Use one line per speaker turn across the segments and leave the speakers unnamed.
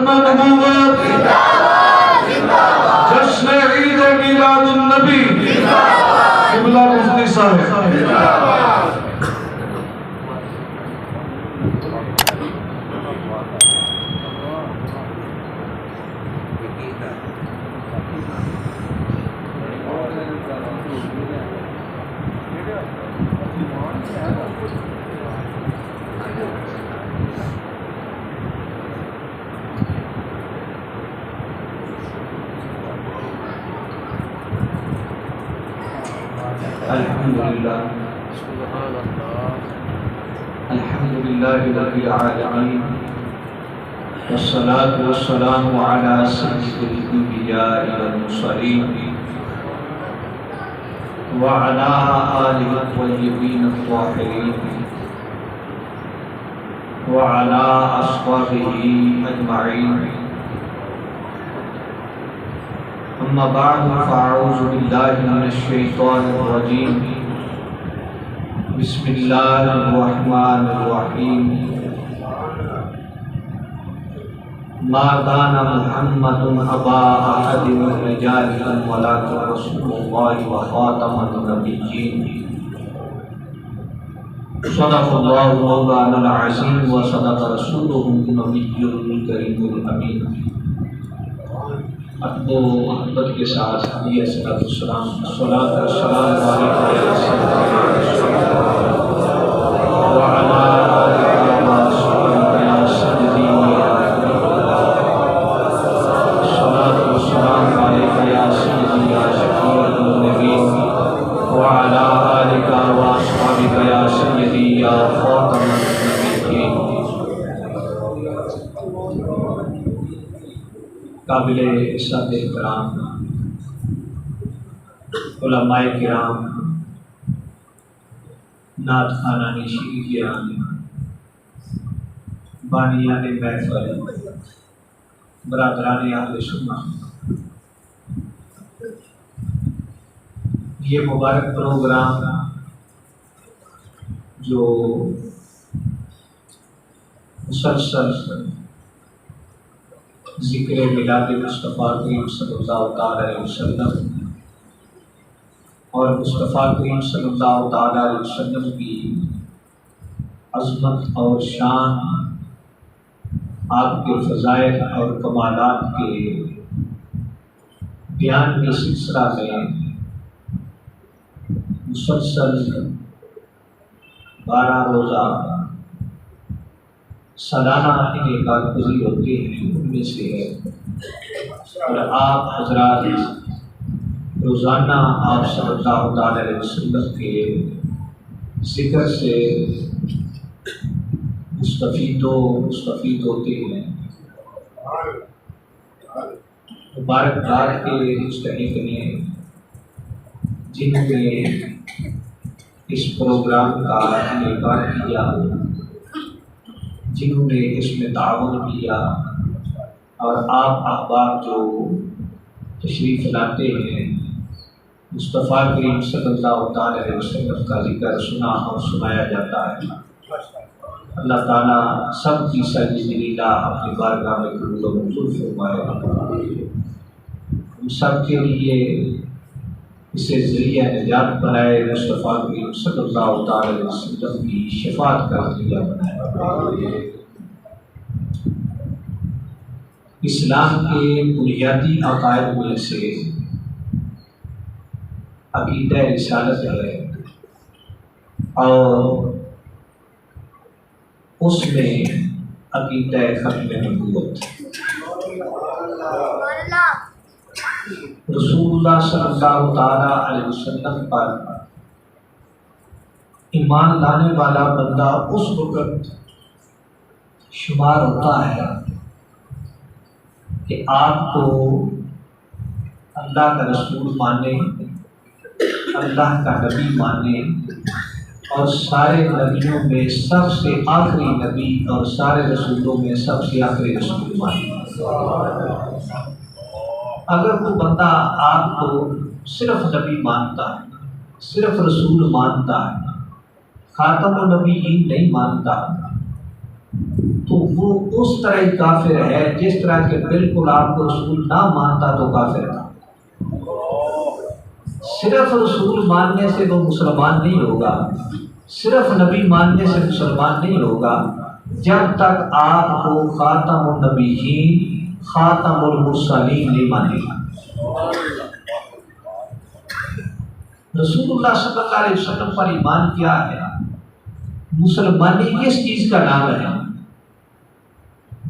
ختم نبوت، جشن عید میلاد النبی، قبلہ مفتی صاحب۔ الحمدللہ رب العالمین، والصلاة والسلام علی سید الانبیاء والمرسلین وعلی آلہ الطیبین الطاہرین وعلی اصحابہ اجمعین، اما بعد فاعوذ باللہ من الشیطان الرجیم، بسم اللہ الرحمن الرحیم، ما كان محمد ابا احد من رجالکم ولکن رسول اللہ وخاتم النبیین، صدق اللہ مولانا العظیم وصدق رسولہ النبی الکریم الامین۔ ادب و محبت کے ساتھ علیہ السلام، الصلاۃ والسلام علیہ وعلی آلہ وصحبہ یا سیدی الصلاۃ والسلام علیہ یا سیدی یا شفیع الذنوبین وعلی آلہ وصحبہ یا سیدی یا خاتم النبیین۔ قابل عزت احترام علماء کرام، نعت خوانان شیعیان، بانیان محفل، برادران اہل سنت، یہ مبارک پروگرام جو مسلسل ذکر میلاد مصطفیٰ کریم صلی اللہ علیہ وسلم اور مصطفیٰ کریم صلی اللہ علیہ وسلم کی عظمت اور شان، آپ کے فضائل اور کمالات کے بیان کے سلسلہ میں مسلسل 12 روزہ سالانہ انعقاد پذیر ہوتے ہیں، ان میں سے ہے۔ اور آپ حضرات روزانہ آپ صلی اللہ علیہ وسلم کے ذکر سے مستفید ہوتے ہیں۔ مبارکباد کے مستحق نے جنہوں نے اس پروگرام کا انعقاد کیا، جنہوں نے اس میں تعاون کیا، اور آپ احباب جو تشریف لاتے ہیں، مصطفیٰ کریم صلی اللہ علیہ وسلم کا ذکر سنا اور سنایا جاتا ہے۔ اللہ تعالیٰ سب کی سجدہ لیلہ اپنی بارگاہ میں قبول و منظور فرمائے۔ ہم سب کے لیے اسے ذریعہ نجات بنائے، مصطفیٰ کریم صلی اللہ علیہ وسلم کی شفاعت کا ذریعہ بنائے۔ اسلام کے بنیادی عقائد میں سے عقیدہ رسالت ہے، اور اس میں عقیدہ ختم نبوت۔ رسول اللہ صلی اللہ علیہ وسلم پر ایمان لانے والا بندہ اس وقت شمار ہوتا ہے کہ آپ کو اللہ کا رسول مانے، اللہ کا نبی مانے، اور سارے نبیوں میں سب سے آخری نبی اور سارے رسولوں میں سب سے آخری رسول مانے۔ اگر وہ بندہ آپ کو صرف نبی مانتا ہے، صرف رسول مانتا ہے، خاتم النبیین نہیں مانتا، تو وہ اس طرح ہی کافر ہے جس طرح کہ بالکل آپ کو رسول نہ مانتا تو کافر تھا۔ صرف رسول ماننے سے وہ مسلمان نہیں ہوگا، صرف نبی ماننے سے مسلمان نہیں ہوگا، جب تک آپ کو خاتم النبیین خاتم المرسلین نہیں مانے گا۔ رسول اللہ صلی اللہ علیہ وسلم پر ایمان کیا ہے؟ مسلمانی کس چیز کا نام ہے؟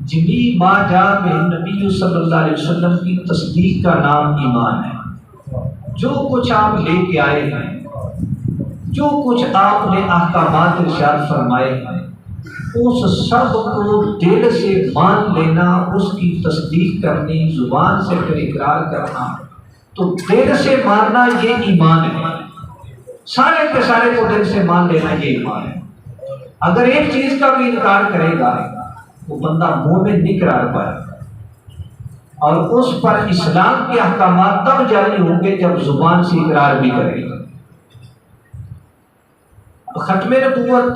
جمی ما جاء بہ نبی صلی اللہ علیہ وسلم کی تصدیق کا نام ایمان ہے۔ جو کچھ آپ لے کے آئے ہیں، جو کچھ آپ نے احکامات ارشاد فرمائے ہیں، اس سب کو دل سے مان لینا، اس کی تصدیق کرنی، زبان سے پھر اقرار کرنا، تو دل سے ماننا یہ ایمان ہے۔ سارے کے سارے کو دل سے مان لینا یہ ایمان ہے۔ اگر ایک چیز کا بھی انکار کرے گا وہ بندہ مومن نہیں قرار پائے گا، اور اس پر اسلام کے احکامات تب جاری ہوں گے جب زبان سے اقرار بھی کرے گا۔ ختم نبوت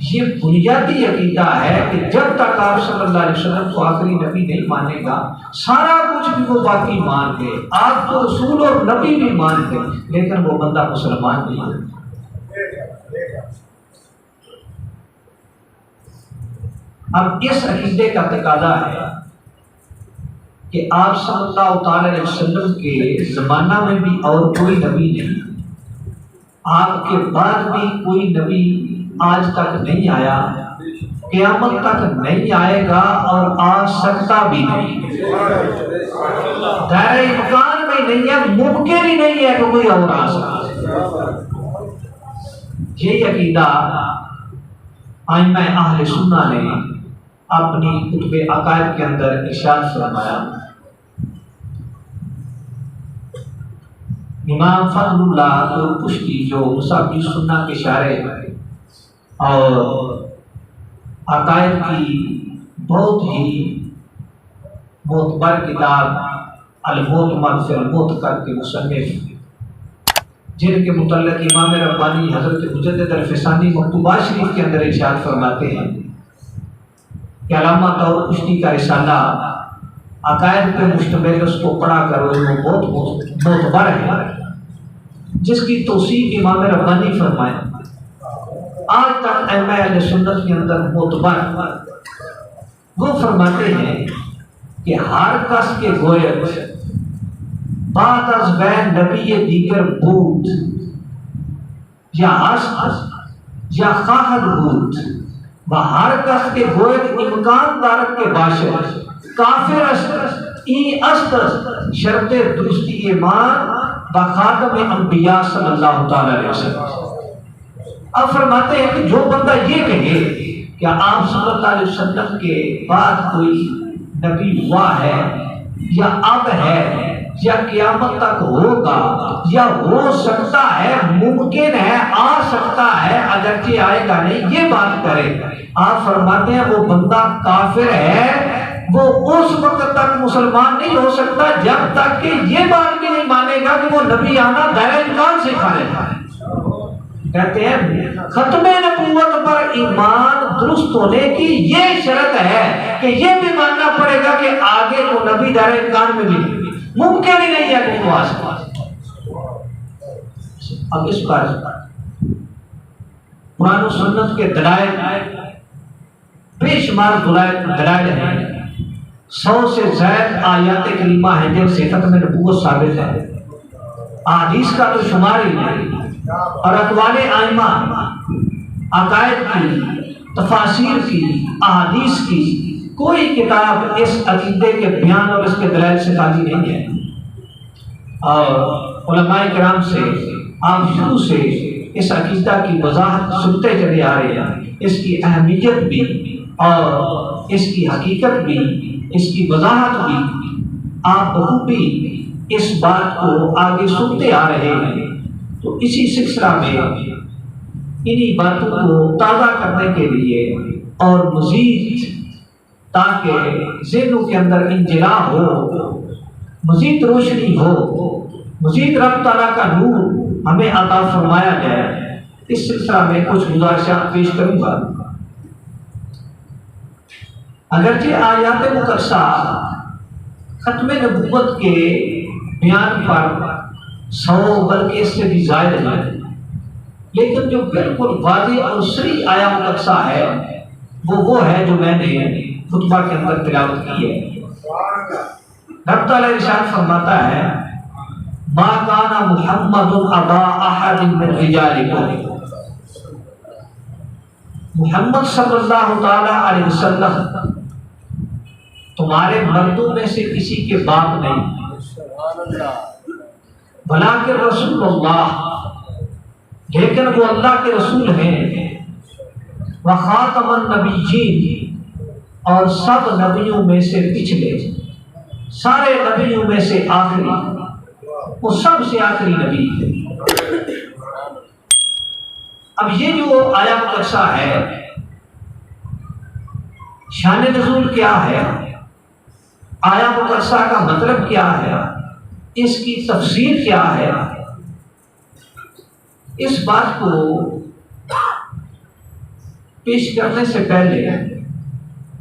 یہ بنیادی عقیدہ ہے کہ جب تک آپ صلی اللہ علیہ وسلم کو آخری نبی نہیں مانے گا، سارا کچھ بھی وہ باقی مان گئے، آپ کو رسول اور نبی بھی مان گئے، لیکن وہ بندہ مسلمان نہیں ہے۔ اب اس عقیدے کا تقاضا ہے کہ آپ صلی اللہ تعالی علیہ وسلم کے زمانہ میں بھی اور کوئی نبی نہیں، آپ کے بعد بھی کوئی نبی آج تک نہیں آیا، قیامت تک نہیں آئے گا اور آ سکتا بھی نہیں، دائرہ امکان میں نہیں ہے، ممکن ہی نہیں ہے کہ کوئی اور آ سکتا۔ یہ عقیدہ ائمہ اہل سنہ نے اپنی کتب عقائد کے اندر ارشاد فرمایا۔ امام فضل اللہ پشتی جو مصحف سنہ کے شارح اور عقائد کی بہت ہی معتبر کتاب المعتمد فی المعتقد کے مصنف، جن کے متعلق امام ربانی حضرت مجدد الفسانی مکتوبات شریف کے اندر ارشاد فرماتے ہیں کہ علامہ طور پشتی کا رسالہ عقائد پہ مشتمل، اس کو پڑھا کرو، وہ بہت معتبر ہے، جس کی توصیف امام ربانی فرمائے۔ آج تک ائمہ اہل سنت کے اندر معتبر، وہ فرماتے ہیں کہ ہر کس کے گویت بعد از بین نبی دیگر بود، یا ہست یا خواہد بود، و ہر کس کے گویت امکان دارت کے باشد کافر است این است شرط درستی ایمان بخاتم انبیاء صلی اللہ تعالی علیہ وسلم۔ اب فرماتے ہیں کہ جو بندہ یہ کہے کہ آپ صلی اللہ علیہ وسلم کے بعد کوئی نبی ہوا ہے یا اب ہے یا قیامت تک ہوگا یا ہو سکتا ہے، ممکن ہے، آ سکتا ہے، اگرچہ آئے گا نہیں، یہ بات کرے، آپ فرماتے ہیں وہ بندہ کافر ہے۔ وہ اس وقت تک مسلمان نہیں ہو سکتا جب تک کہ یہ بات بھی نہیں مانے گا کہ وہ نبی آنا دائرہ امکان سے خارج ہے۔ کہتے ہیں ختم نبوت پر ایمان درست ہونے کی یہ شرط ہے کہ یہ بھی ماننا پڑے گا کہ آگے کو نبی دائرہ امکان میں بھی ممکن ہی نہیں ہے کہ وہ آ سکے۔ اب اس پر قرآن و سنت کے دلائل بے شمار دلائل ہیں، 100 سے زائد آیات کریمہ ہیں جن سے ختم نبوت ثابت ہے، احادیث کا تو شمار ہی نہیں، اور اقوال ائمہ، عقائد کی، تفاسیر کی، احادیث کی کوئی کتاب اس عقیدے کے بیان اور اس کے دلائل سے خالی نہیں ہے۔ اور علماء کرام سے آپ شروع سے اس عقیدہ کی وضاحت سنتے چلے آ رہے ہیں، اس کی اہمیت بھی اور اس کی حقیقت بھی، اس کی وضاحت بھی، آپ بخوبی اس بات کو آگے سنتے آ رہے ہیں۔ تو اسی سلسلہ میں انہی باتوں کو تازہ کرنے کے لیے اور مزید تاکہ ذہنوں کے اندر انجلا ہو، مزید روشنی ہو، مزید رب تعالیٰ کا نور ہمیں عطا فرمایا جائے، اس سلسلہ میں کچھ گزارشات پیش کروں گا۔ اگرچہ آیات مقدسہ ختم نبوت کے بیان پر 100 بلکہ اس سے بھی زائد ہے، لیکن جو بالکل واضح اور صریح آیا مقدسہ ہے وہ ہے جو میں نے خطبہ کے اندر تلاوت کی ہے۔ رب تعالیٰ ارشاد فرماتا ہے ما کان محمد ابا احد من رجالکم، محمد صلی اللہ تعالی علیہ وسلم تمہارے مردوں میں سے کسی کے باپ نہیں، بلکہ رسول اللہ، لیکن وہ اللہ کے رسول ہیں، وخاتم النبیین، اور سب نبیوں میں سے پچھلے، سارے نبیوں میں سے آخری، وہ سب سے آخری نبی ہے۔ اب یہ جو آیا مقدسہ ہے، شان نزول کیا ہے، آیا مقدسہ کا مطلب کیا ہے، اس کی تفسیر کیا ہے، اس بات کو پیش کرنے سے پہلے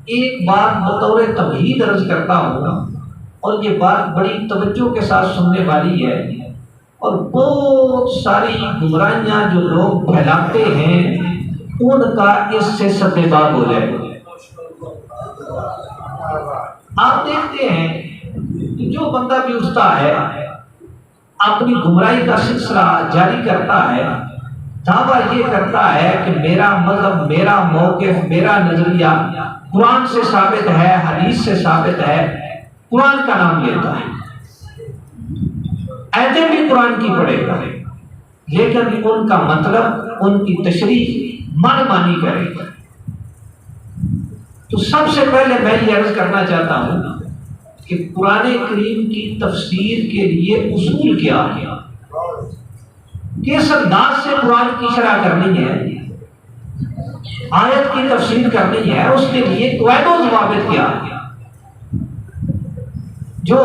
ایک بات بطور تمہید عرض کرتا ہوں، اور یہ بات بڑی توجہ کے ساتھ سننے والی ہے، اور بہت ساری گمراہیاں جو لوگ پھیلاتے ہیں ان کا اس سے سدباب ہو جائے گا۔ آپ دیکھتے ہیں کہ جو بندہ بھی اٹھتا ہے اپنی گمراہی کا سلسلہ جاری کرتا ہے، دعویٰ یہ کرتا ہے کہ میرا مذہب، میرا موقف، میرا نظریہ قرآن سے ثابت ہے، حدیث سے ثابت ہے، قرآن کا نام لیتا ہے، ایتیں بھی قرآن کی پڑھے گا، لیکن ان کا مطلب، ان کی تشریح من مانی کرے گا۔ تو سب سے پہلے میں یہ عرض کرنا چاہتا ہوں کہ قرآن کریم کی تفسیر کے لیے اصول کیا ہے، کس انداز سے قرآن کی شرح کرنی ہے، آیت کی تفسیر کرنی ہے، اس کے لیے قواعد و ضوابط کیا ہے۔ جو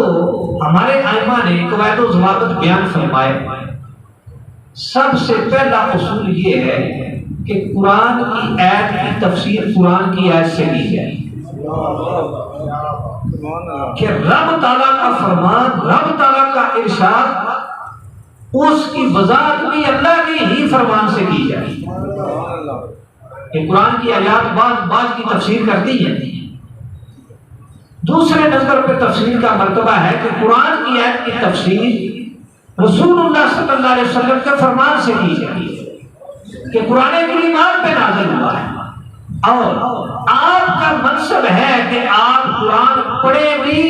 ہمارے ائمہ نے قواعد و ضوابط بیان فرمائے، سب سے پہلا اصول یہ ہے کہ قرآن کی آیت کی تفسیر قرآن کی آیت سے کی جائے، کہ رب تعالیٰ کا فرمان، رب تعالیٰ کا ارشاد، اس کی وضاحت بھی اللہ کے ہی فرمان سے کی جائے۔ کہ قرآن کی آیات بعض کی تفسیر کرتی ہیں، دوسرے نمبر پہ تفسیر کا مرتبہ ہے کہ قرآن کی آیت کی تفسیر رسول اللہ صلی اللہ علیہ وسلم کے فرمان سے کی جائے، کہ قرآن کریم آپ پہ نازل ہوا ہے، اور آپ کا منصب ہے کہ آپ قرآن پڑھیں بھی،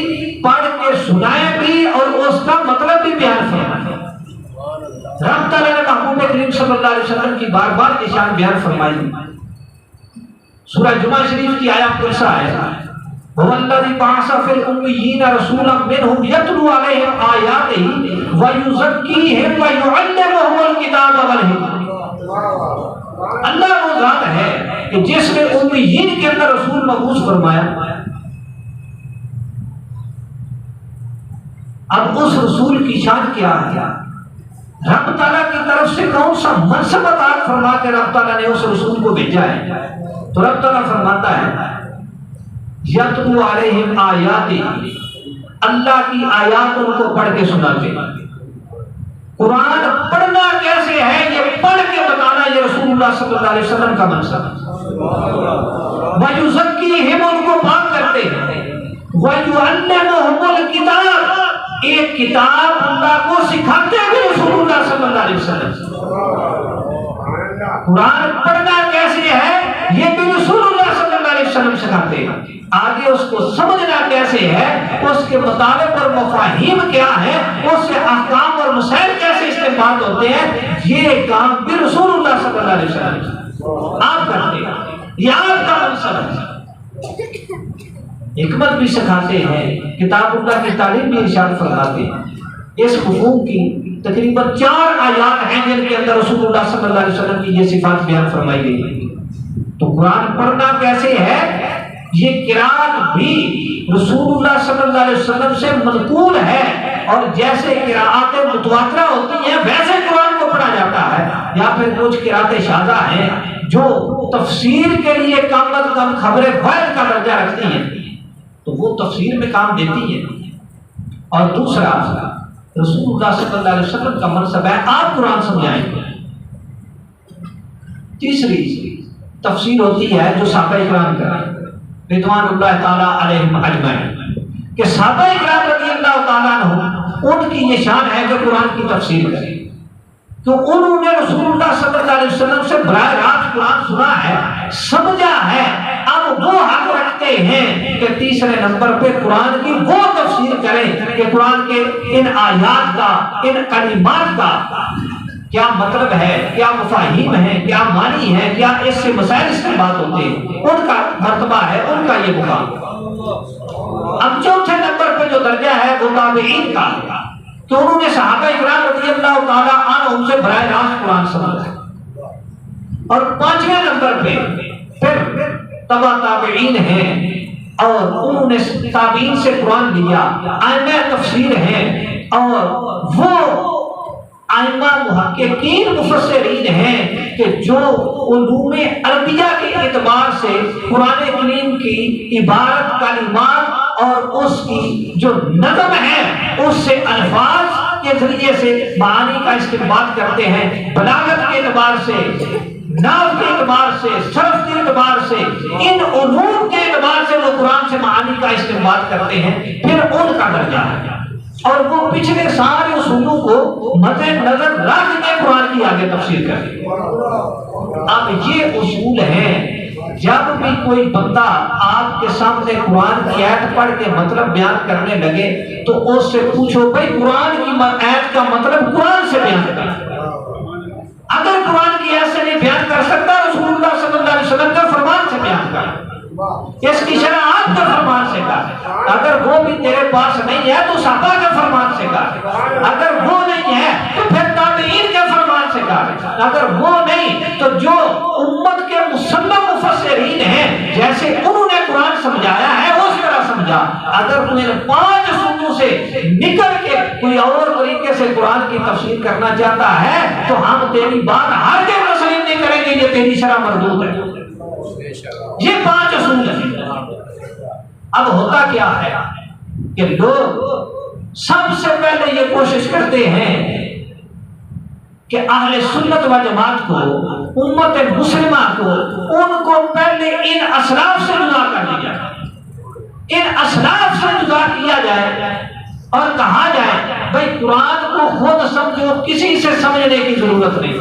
پڑھ کے سنائیں بھی، اور اس کا مطلب بھی بیان فرمائیں۔ رب تعالیٰ نے محبوب کریم صلی اللہ علیہ وسلم کی بار بار نشان بیان فرمائی۔ سورہ جمعہ شریف کی آیت قدسہ ہے هو الذي بعث في الأميين رسولا منهم يتلو عليهم آياته ويزكيهم ويعلمهم الكتاب والحكمة۔ اللہ وہ ذات ہے کہ جس نے امیین کے اندر رسول مبعوث فرمایا۔ اب اس رسول کی شان کیا ہے؟ رب تعالیٰ کی طرف سے کون سا منصب عطا فرما کے رب تعالیٰ نے اس رسول کو بھیجا ہے؟ تو رب تعالیٰ فرماتا ہے یتلو علیہم آیاتی، اللہ کی آیات ان کو پڑھ کے سناتے۔ قرآن پڑھنا کیسے ہے یہ پڑھ کے بتانا، یہ رسول اللہ صلی اللہ علیہ وسلم کا منصب ہے۔ وَيُزَكِّيهِمْ، ان کو پاک کرتے ہیں۔ وَيُعَلِّمُهُمُ الْكِتَابَ، ایک کتاب اللہ کو سکھاتے ہیں رسول اللہ صلی اللہ علیہ وسلم۔ قرآن پڑھنا کیسے ہے یہ بھی رسول اللہ صلی اللہ علیہ وسلم سکھاتے ہیں۔ آگے اس کو سمجھنا کیسے ہے، اس کے مطالب اور مفاہیم کیا ہے، اس سے احکام اور مسائل کیسے استنباط ہوتے ہیں، یہ کام بھی رسول اللہ صلی اللہ علیہ وسلم آپ کرتے ہیں، یہ آپ کا منصب ہے۔ حکمت بھی سکھاتے ہیں، کتاب اللہ کی تعلیم بھی ارشاد فرماتے ہیں۔ اس مفہوم کی تقریباً 4 آیات ہیں جن کے اندر رسول اللہ صلی اللہ علیہ وسلم کی یہ صفات بیان فرمائی گئی۔ تو قرآن پڑھنا کیسے ہے، یہ قرآن بھی رسول اللہ صلی اللہ علیہ وسلم سے منقول ہے، اور جیسے قراءات متواترہ ہوتی ہیں ویسے قرآن کو پڑھا جاتا ہے، یا پھر کچھ قراءات شاذہ ہیں جو تفسیر کے لیے کم از کم خبر فیض کا درجہ رکھتی ہیں تو وہ تفسیر میں کام دیتی ہیں. اور دوسرا رسول اللہ صلی اللہ علیہ وسلم کا منصب ہے آپ قرآن سمجھائیں گے. تیسری تفسیر ہوتی ہے جو صحابہ کرام کریں رضوان اللہ تعالیٰ علیہم اجمعین کہ صحابہ کرام رضی اللہ تعالیٰ عنہ ان کی یہ شان ہے کہ قرآن کی تفسیر کریں. تو انہوں نے رسول اللہ صلی اللہ علیہ وسلم سے براہ راست قرآن سنا ہے, سمجھا ہے. اب وہ حق رکھتے ہیں کہ تیسرے نمبر پہ قرآن کی وہ تفسیر کریں کہ قرآن کے ان آیات کا, ان کلمات کا کیا مطلب ہے, کیا مفاہیم ہیں, کیا معنی ہے, کیا اس سے مسائل استنباط ہوتے ہیں. ان کا مرتبہ ہے, ان کا یہ مقام. اب چوتھے نمبر پہ جو درجہ ہے وہ تابعین کا, کہ انہوں نے صحابہ کرام رضی اللہ تعالیٰ عنہم سے براہ راست قرآن سمجھا. اور پانچویں نمبر پہ پھر تبع تابعین ہیں اور انہوں نے تابعین سے قرآن لیا. ائمہ تفسیر ہیں اور وہ ائمہ محققین مفسرین ہیں کہ جو علوم عربیہ کے اعتبار سے قرآن کریم کی عبارت کلمات اور اس کی جو نظم ہے اس سے الفاظ کے ذریعے سے معانی کا استنباط کرتے ہیں. بلاغت کے اعتبار سے, نحو کے اعتبار سے, صرف کے اعتبار سے, ان علوم کے اعتبار سے وہ قرآن سے معانی کا استنباط کرتے ہیں. پھر ان کا درجہ ہے اور وہ پچھلے سارے اصولوں کو مد نظر رکھ کے قرآن کی آگے تفسیر کرتے ہیں. اب یہ اصول ہیں. جب بھی کوئی بندہ آپ کے سامنے قرآن کی آیت پڑھ کے مطلب بیان کرنے لگے تو اس سے پوچھو بھائی قرآن کی آیت کا مطلب قرآن سے بیان کر. اگر قرآن کی آیت سے نہیں بیان کر سکتا رسول اللہ صلی اللہ علیہ وسلم کا فرمان سے بیان کر, اس کی شرح آپ کے فرمان سے کر. اگر وہ بھی تیرے پاس نہیں ہے تو صحابہ کے فرمان سے کر. اگر وہ نہیں ہے تو پھر تابعین کے فرمان سے کر. اگر وہ نہیں تو جو امت کے مسلم مفسرین ہیں جیسے انہوں نے قرآن سمجھایا ہے اس طرح سمجھا. اگر تمہیں 5 اصولوں سے نکل کے کوئی اور طریقے سے قرآن کی تفسیر کرنا چاہتا ہے تو ہم تیری بات ہرگز تسلیم نہیں کریں گے, یہ تیری شرح مردود ہے. یہ 5 اصول ہیں. اب ہوتا کیا ہے کہ لوگ سب سے پہلے یہ کوشش کرتے ہیں کہ اہل سنت و جماعت کو, امت مسلمہ کو, ان کو پہلے ان اسلاف سے جدا کر دیا جائے, ان اسلاف سے جدا کیا جائے اور کہا جائے بھائی قرآن کو خود سمجھو, کسی سے سمجھنے کی ضرورت نہیں.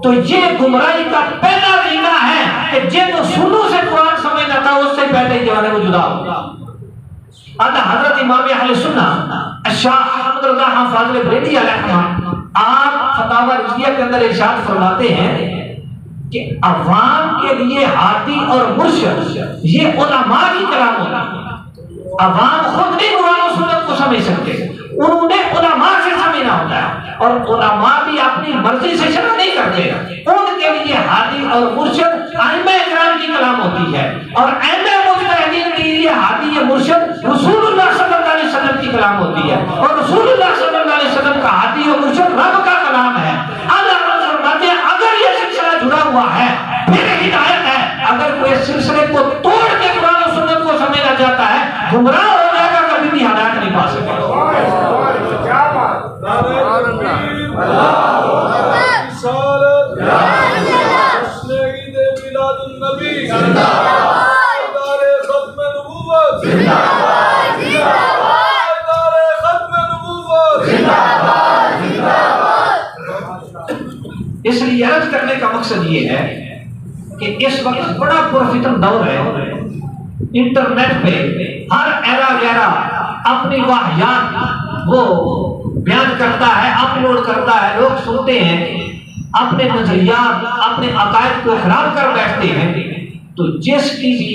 تو یہ گمراہی کا پہلا رینا ہے کہ جن اصولوں سے قرآن سمجھنا تھا اس سے پہلے جو ہے وہ جدا ہو. حضرت امام اہل سنت شاہ احمد رضا خان فاضل بریلوی علیہ السلام آپ فتاوی رضویہ کے اندر ارشاد فرماتے ہیں کہ عوام کے لیے ہادی اور مرشد یہ علماء کی کلام ہوتا ہے. عوام خود نہیں قرآن و سنت کو سمجھ سکتے, انہوں نے علماء سے سمجھنا ہوتا ہے اور علماء بھی اپنی مرضی سے شرح نہیں کرتے. ان کے لیے ہادی اور مرشد ائمہ کرام کی کلام ہوتی ہے اور ائمہ مجتہدین کے لیے ہادی یا مرشد رسول اللہ صلی اللہ علیہ وسلم کی کلام ہوتی ہے اور رسول اللہ صلی اللہ علیہ وسلم کا ہادی اور مرشد رب کا کلام ہے. اللہ فرماتے ہیں اگر یہ سلسلہ جڑا ہوا ہے پھر ہدایت ہے. اگر کوئی اس سلسلے کو توڑ کے قرآن و سنت کو سمجھنا چاہتا ہے گمراہ ہو جائے گا, کبھی بھی ہدایت نہیں پا سکے. اس لیے عرض کرنے کا مقصد یہ ہے کہ اس وقت بڑا پرفتن دور ہے. انٹرنیٹ پہ ہر ایرا گیرا اپنی واہیات وہ بیان کرتا ہے, اپلوڈ کرتا ہے, لوگ سنتے ہیں, اپنے نظریات اپنے عقائد کو خراب کر بیٹھتے ہیں. تو جس کی بھی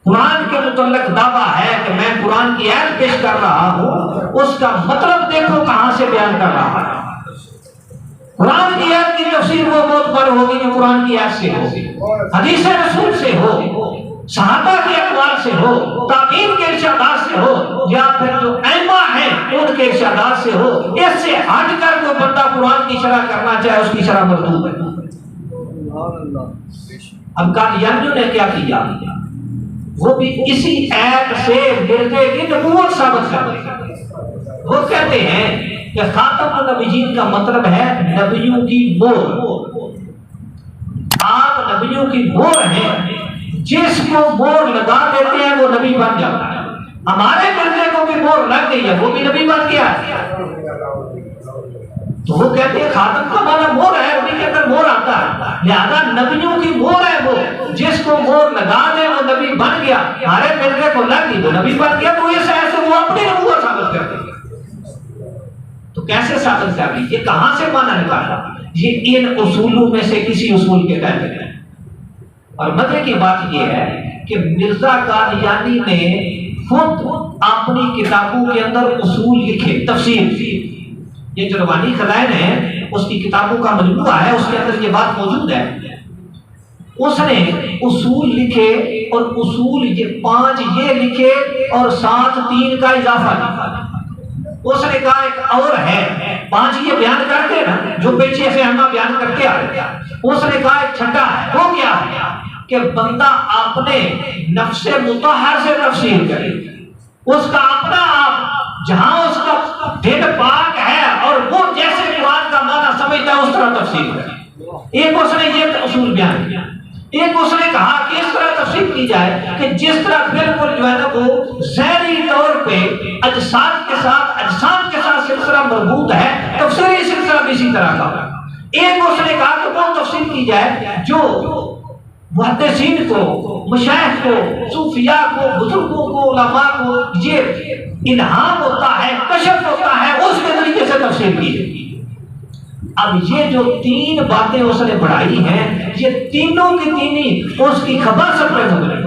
قرآن کے متعلق دعویٰ ہے کہ میں قرآن کی آیت پیش کر رہا ہوں, اس کا مطلب دیکھو کہاں سے بیان کر رہا ہے. قرآن کی آیت کی تفسیر وہ معتبر ہوگی جو قرآن کی آیت سے ہو, حدیث رسول سے ہو, صحابہ کے اقوال سے ہو, تابعین کے ارشادات سے ہو, یا پھر جو ائمہ ہیں ان کے ارشادات سے ہو. اس سے ہٹ کر جو بندہ قرآن کی شرح کرنا چاہے اس کی شرح مردود ہے. اب قادیانیوں نے کیا کیا؟ وہ بھی اسی ایپ سے مرزے کی نبوت ثابت کرتے ہیں۔ وہ کہتے ہیں کہ خاتم النبیین کا مطلب ہے نبیوں کی مہر، آپ نبیوں کی مہر ہیں، جس کو مہر لگا دیتے ہیں وہ نبی بن جاتا ہے۔ ہمارے مرزے کو بھی مہر لگ گئی ہے، وہ بھی نبی بن گیا ہے۔ تو وہ کہتے ہیں خاتم کا معنی مہر ہے، نبی کے اندر مہر آتا ہے، لہذا نبیوں کی مہر ہے، وہ جس کو مہر لگا دے وہ نبی بن گیا۔ ہمارے مرزے کو لگ گئی وہ نبی بن گیا، تو اس ایسے وہ اپنی نبوت ثابت کرتے ہیں۔ تو کیسے ثابت کر دی؟ یہ کہاں سے معنی نکالا؟ یہ ان اصولوں میں سے کسی اصول کے تحت ہے۔ اور مزے کی بات یہ ہے کہ مرزا قادیانی نے خود اپنی کتابوں کے اندر اصول لکھے، تفسیر۔ یہ جو روانی خزائن ہے اس کی کتابوں کا مجموعہ ہے، اس کے اندر یہ بات موجود ہے۔ اس نے اصول لکھے اور اصول یہ 5 یہ لکھے اور ساتھ 3 کا اضافہ لکھا۔ اس نے کہا ایک اور ہے، 5 یہ بیان کرتے نا جو پیچھے سے ہم بیان کرتے آ رہے ہیں۔ اس نے کہا ایک چھٹا ہے، وہ کیا ہے کہ بندہ اپنے نفس مطہر سے تفسیر کرے، اس کا اپنا آپ جہاں اس کا دل پاک ہے اور وہ جیسے قرآن کا معنی سمجھتا ہے اس طرح تفسیر کرے۔ ایک اس نے یہ اصول بیان کیا۔ ایک اس نے کہا کہ اس طرح تفسیر کی جائے کہ جس طرح بالکل جو ہے نا وہ ظاہری طور پہ اجساد کے ساتھ سلسلہ مربوط ہے، تفسیری سلسلہ بھی اسی طرح کا۔ ایک اس نے کہا کہ وہ تفسیر کی جائے جو محدثین کو، مشائخ کو، صوفیاء کو، بزرگوں کو، علماء کو یہ الہام ہوتا ہے، کشف ہوتا ہے، اس کے طریقے سے تفسیر کی جائے۔ اب یہ جو 3 باتیں اس نے بڑھائی ہیں، یہ تینوں کی تینی اس کی خبر سب پہ ہو گئی۔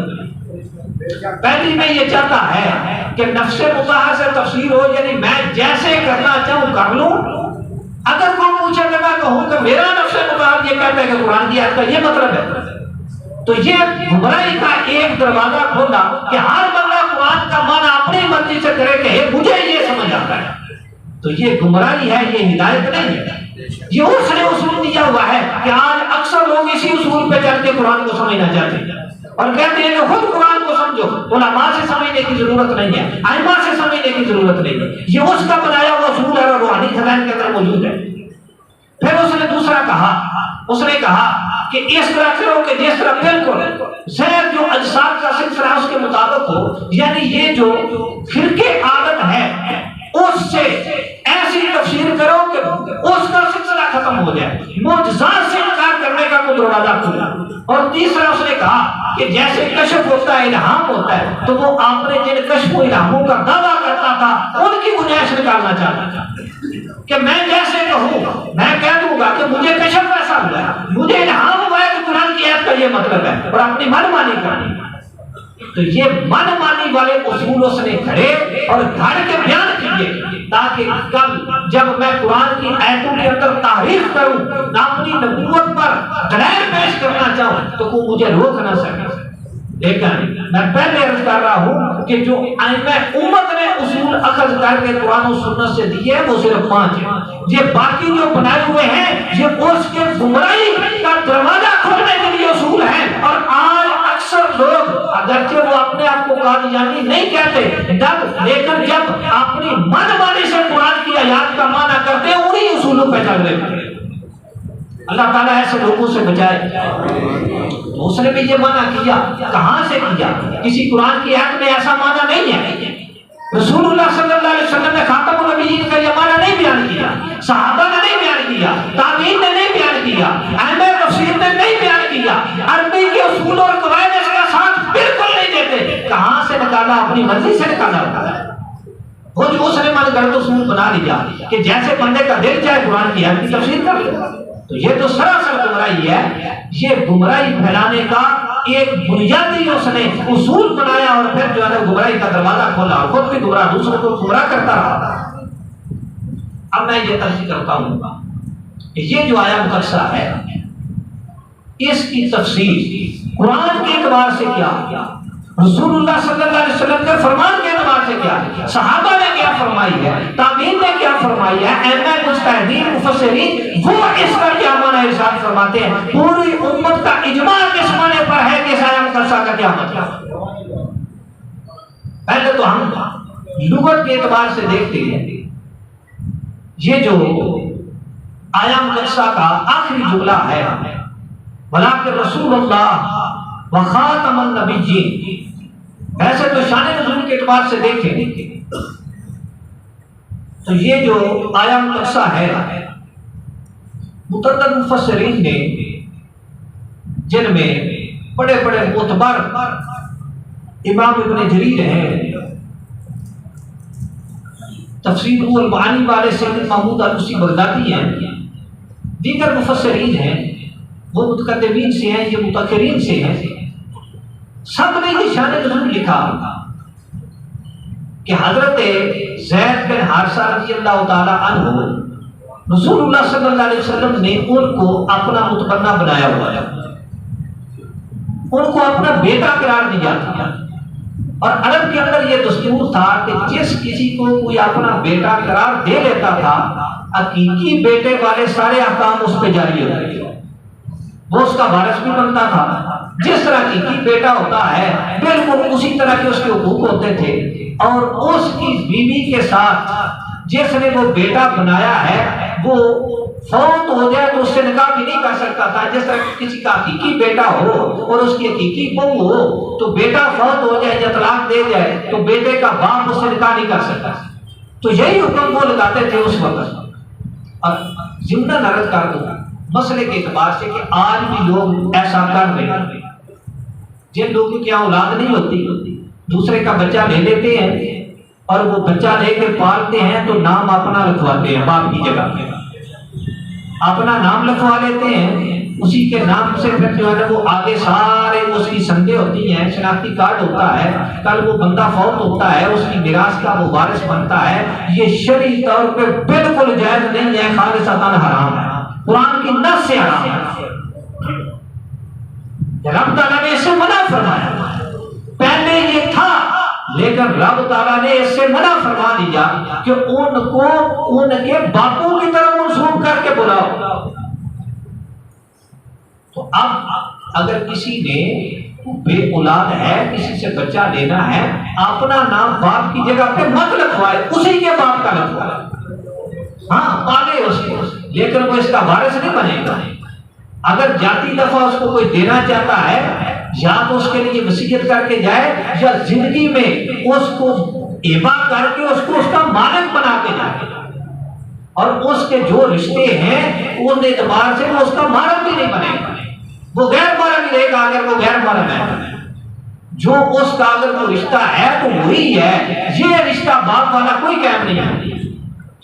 پہلی میں یہ چاہتا ہے کہ نفس مطہر سے تفسیر ہو، یعنی میں جیسے کرنا چاہوں کر لوں۔ اگر کوئی پوچھے کہ میں کہوں کہ میرا نفس مطہر یہ کہتا ہے کہ قرآن کی آیت کا یہ مطلب ہے، تو یہ گمراہی کا ایک دروازہ کھولا کہ ہر بندہ قرآن کا معنی اپنی مرضی سے کرے کہ مجھے یہ سمجھ آتا ہے، تو یہ گمراہی ہے، یہ ہدایت نہیں ہے۔ یہ اس نے اصول دیا ہوا ہے کہ آج اکثر لوگ اسی اصول پہ چل کے قرآن کو سمجھنا چاہتے ہیں اور کہتے ہیں کہ خود قرآن کو سمجھو، علماء سے سمجھنے کی ضرورت نہیں ہے، ائمہ سے سمجھنے کی ضرورت نہیں ہے۔ یہ اس کا بنایا ہوا اصول ہے اور روحانی خزائن کے اندر موجود ہے۔ پھر اس نے دوسرا کہا، اس نے کہا کہ اس طرح کرو کہ جس طرح بالکل ظاہر جو اجساد کا سلسلہ اس کے مطابق ہو، یعنی یہ جو فرقے عادت ہے اس سے ایسی تفسیر کرو کہ اس کا سلسلہ ختم ہو جائے، معجزات سے انکار کرنے کا کوئی دروازہ کھلا۔ اور تیسرا اس نے کہا کہ جیسے کشف ہوتا ہے، الہام ہوتا ہے، تو وہ آپ نے جن کشف و الہاموں کا دعویٰ کرتا تھا ان کی گنجائش نکالنا چاہتا تھا کہ میں جیسے کہوں، میں کہہ دوں گا کہ مجھے کشف ایسا ہوا ہے، مجھے الہام ہوا ہے کہ قرآن کی آیت کا یہ مطلب ہے، اور اپنی من مانی کرنی۔ تو یہ من مانی والے اصول اس نے کھڑے اور گھڑ کے بیان کیے تاکہ کل جب میں قرآن کی آیتوں کے اندر تعریف کروں، نہ اپنی نبوت پر دلائل پیش کرنا چاہوں تو کوئی مجھے روک نہ سکے۔ لیکن میں پہلے عرض کر رہا ہوں کہ جو ائمہ امت نے اصول اخذ کر کے قرآن و سنت سے دیے وہ صرف 5 ہیں۔ یہ باقی جو بنائے ہوئے ہیں یہ اس کے گمراہی کا دروازہ کھولنے کے لیے اصول ہیں۔ اور آج اکثر لوگ اگرچہ وہ اپنے آپ کو قادیانی نہیں کہتے لیکن جب اپنی من مانی سے قرآن کی آیات کا معنی کرتے ہیں انہی اصولوں پہ چل رہے ہیں۔ اللہ تعالیٰ ایسے لوگوں سے بچائے۔ تو اس نے بھی یہ منع کیا، کہاں سے کیا؟ کسی قرآن کی آیت میں ایسا معنی نہیں ہے۔ رسول اللہ صلی اللہ علیہ وسلم نے خاتم النبیین کا یہ معنی نہیں بیان کیا، صحابہ نے نہیں بیان کیا، تابعین نے نہیں بیان کیا، ائمہ تفسیر نے نہیں بیان کیا، عربی کے اصول اور قواعد اس کا ساتھ بالکل نہیں دیتے۔ کہاں سے نکالا؟ اپنی مرضی سے نکالا ہوتا ہے۔ وہ جو اس نے من گھڑت اصول بنا لیا کہ جیسے بندے کا دل چاہے قرآن کی آیت کی تفسیر کر لے، تو یہ تو سراسر گمراہی ہے۔ یہ گمراہی پھیلانے کا ایک بنیادی اس نے اصول بنایا اور پھر جو ہے گمراہی کا دروازہ کھولا اور خود بھی گمراہ دوسروں کو گمراہ کرتا رہا۔ اب میں یہ ترجیح کرتا ہوں کہ یہ جو آیا مقدسہ ہے اس کی تفسیر قرآن کے اعتبار سے کیا، رسول اللہ صلی اللہ علیہ وسلم کے فرمان کے اعتبار سے کیا، صحابہ نے کیا فرمائی ہے، تابعین نے کیا فرمائی ہے، ائمہ مجتہدین مفسرین وہ اس کا کیا معنی ارشاد فرماتے ہیں، پوری امت کا اجماع کس معنی پر ہے کہ سایہ مقدسہ کا کیا مطلب۔ پہلے تو ہم لغت کے اعتبار سے دیکھتے ہیں، یہ جو آیا مقدسہ کا آخری جملہ ہے، وَلَٰكِن رسول اللہ وخاتم النبیین، ایسے تو شان نزول کے اعتبار سے دیکھیں تو یہ جو آیا مقدسہ ہے، متعدد مفسرین نے جن میں بڑے بڑے معتبر امام ابن جریر ہیں، تفسیر المعانی والے سید محمود علوسی بغدادی ہیں، دیگر مفسرین ہیں، وہ متقدمین سے ہیں، یہ متاخرین سے ہیں، سب نے یہ شان نزول لکھا کہ حضرت زید بن حارثہ رضی اللہ تعالی عنہ رسول اللہ صلی اللہ علیہ وسلم نے ان کو اپنا متبنہ بنایا ہوا ہے، ان کو اپنا بیٹا قرار دیا تھا، اور عرب کے اندر یہ دستور تھا کہ جس کسی کو کوئی اپنا بیٹا قرار دے لیتا تھا، حقیقی بیٹے والے سارے احکام اس پہ جاری ہوتے تھے، وہ اس کا وارث بھی بنتا تھا، جس طرح حقیقی بیٹا ہوتا ہے بالکل اسی طرح کے اس کے حقوق ہوتے تھے، اور اس کی بیوی کے ساتھ جس نے وہ بیٹا بنایا ہے وہ فوت ہو جائے تو اس سے نکاح بھی نہیں کر سکتا تھا، جس طرح کسی کا حقیقی بیٹا ہو اور اس کی حقیقی بہو ہو تو بیٹا فوت ہو جائے یا طلاق دے جائے تو بیٹے کا باپ اس سے نکاح نہیں کر سکتا، تو یہی حکم وہ لگاتے تھے اس وقت۔ اور ضمن عرض کر دوں مسئلے کے اعتبار سے کہ آج بھی لوگ ایسا کر رہے ہیں، جن لوگوں کی اولاد نہیں ہوتی دوسرے کا بچہ لے لیتے ہیں اور وہ بچہ لے کے پالتے ہیں تو نام اپنا لکھواتے ہیں، باپ کی جگہ اپنا نام لکھوا لیتے ہیں، اسی کے نام سے پھر جو ہے وہ آگے سارے اس کی سندیں ہوتی ہیں، شناختی کارڈ ہوتا ہے، کل وہ بندہ فوت ہوتا ہے اس کی میراث کا وہ وارث بنتا ہے، یہ شرعی طور پہ بالکل جائز نہیں ہے، خالصتاً حرام ہے، قرآن کی نص سے حرام ہے، رب تعالیٰ نے اسے منع فرمایا، پہلے یہ تھا لیکن رب تعالیٰ نے اس سے منع فرما دیا کہ ان کو ان کے باپوں کی طرف منسوب کر کے بلاؤ۔ تو اب اگر کسی نے بے اولاد ہے، کسی سے بچہ لینا ہے، اپنا نام باپ کی جگہ پہ مت لکھوائے، اسی کے باپ کا لکھوائے، ہاں پالے اس کو، لیکن وہ اس کا وارث نہیں بنے گا۔ اگر جاتی دفعہ اس کو کوئی دینا چاہتا ہے یا تو اس کے لیے وصیت کر کے جائے یا زندگی میں اس کو ہبہ کر کے اس کو اس کا مالک بنا کے جائے، اور اس کے جو رشتے ہیں ان اعتبار سے وہ اس کا مالک بھی نہیں بنے گا، وہ غیر محرم ہی رہے گا اگر وہ غیر محرم ہے، جو اس کا اگر وہ رشتہ ہے تو وہی ہے، یہ رشتہ باپ والا کوئی قائم نہیں ہے۔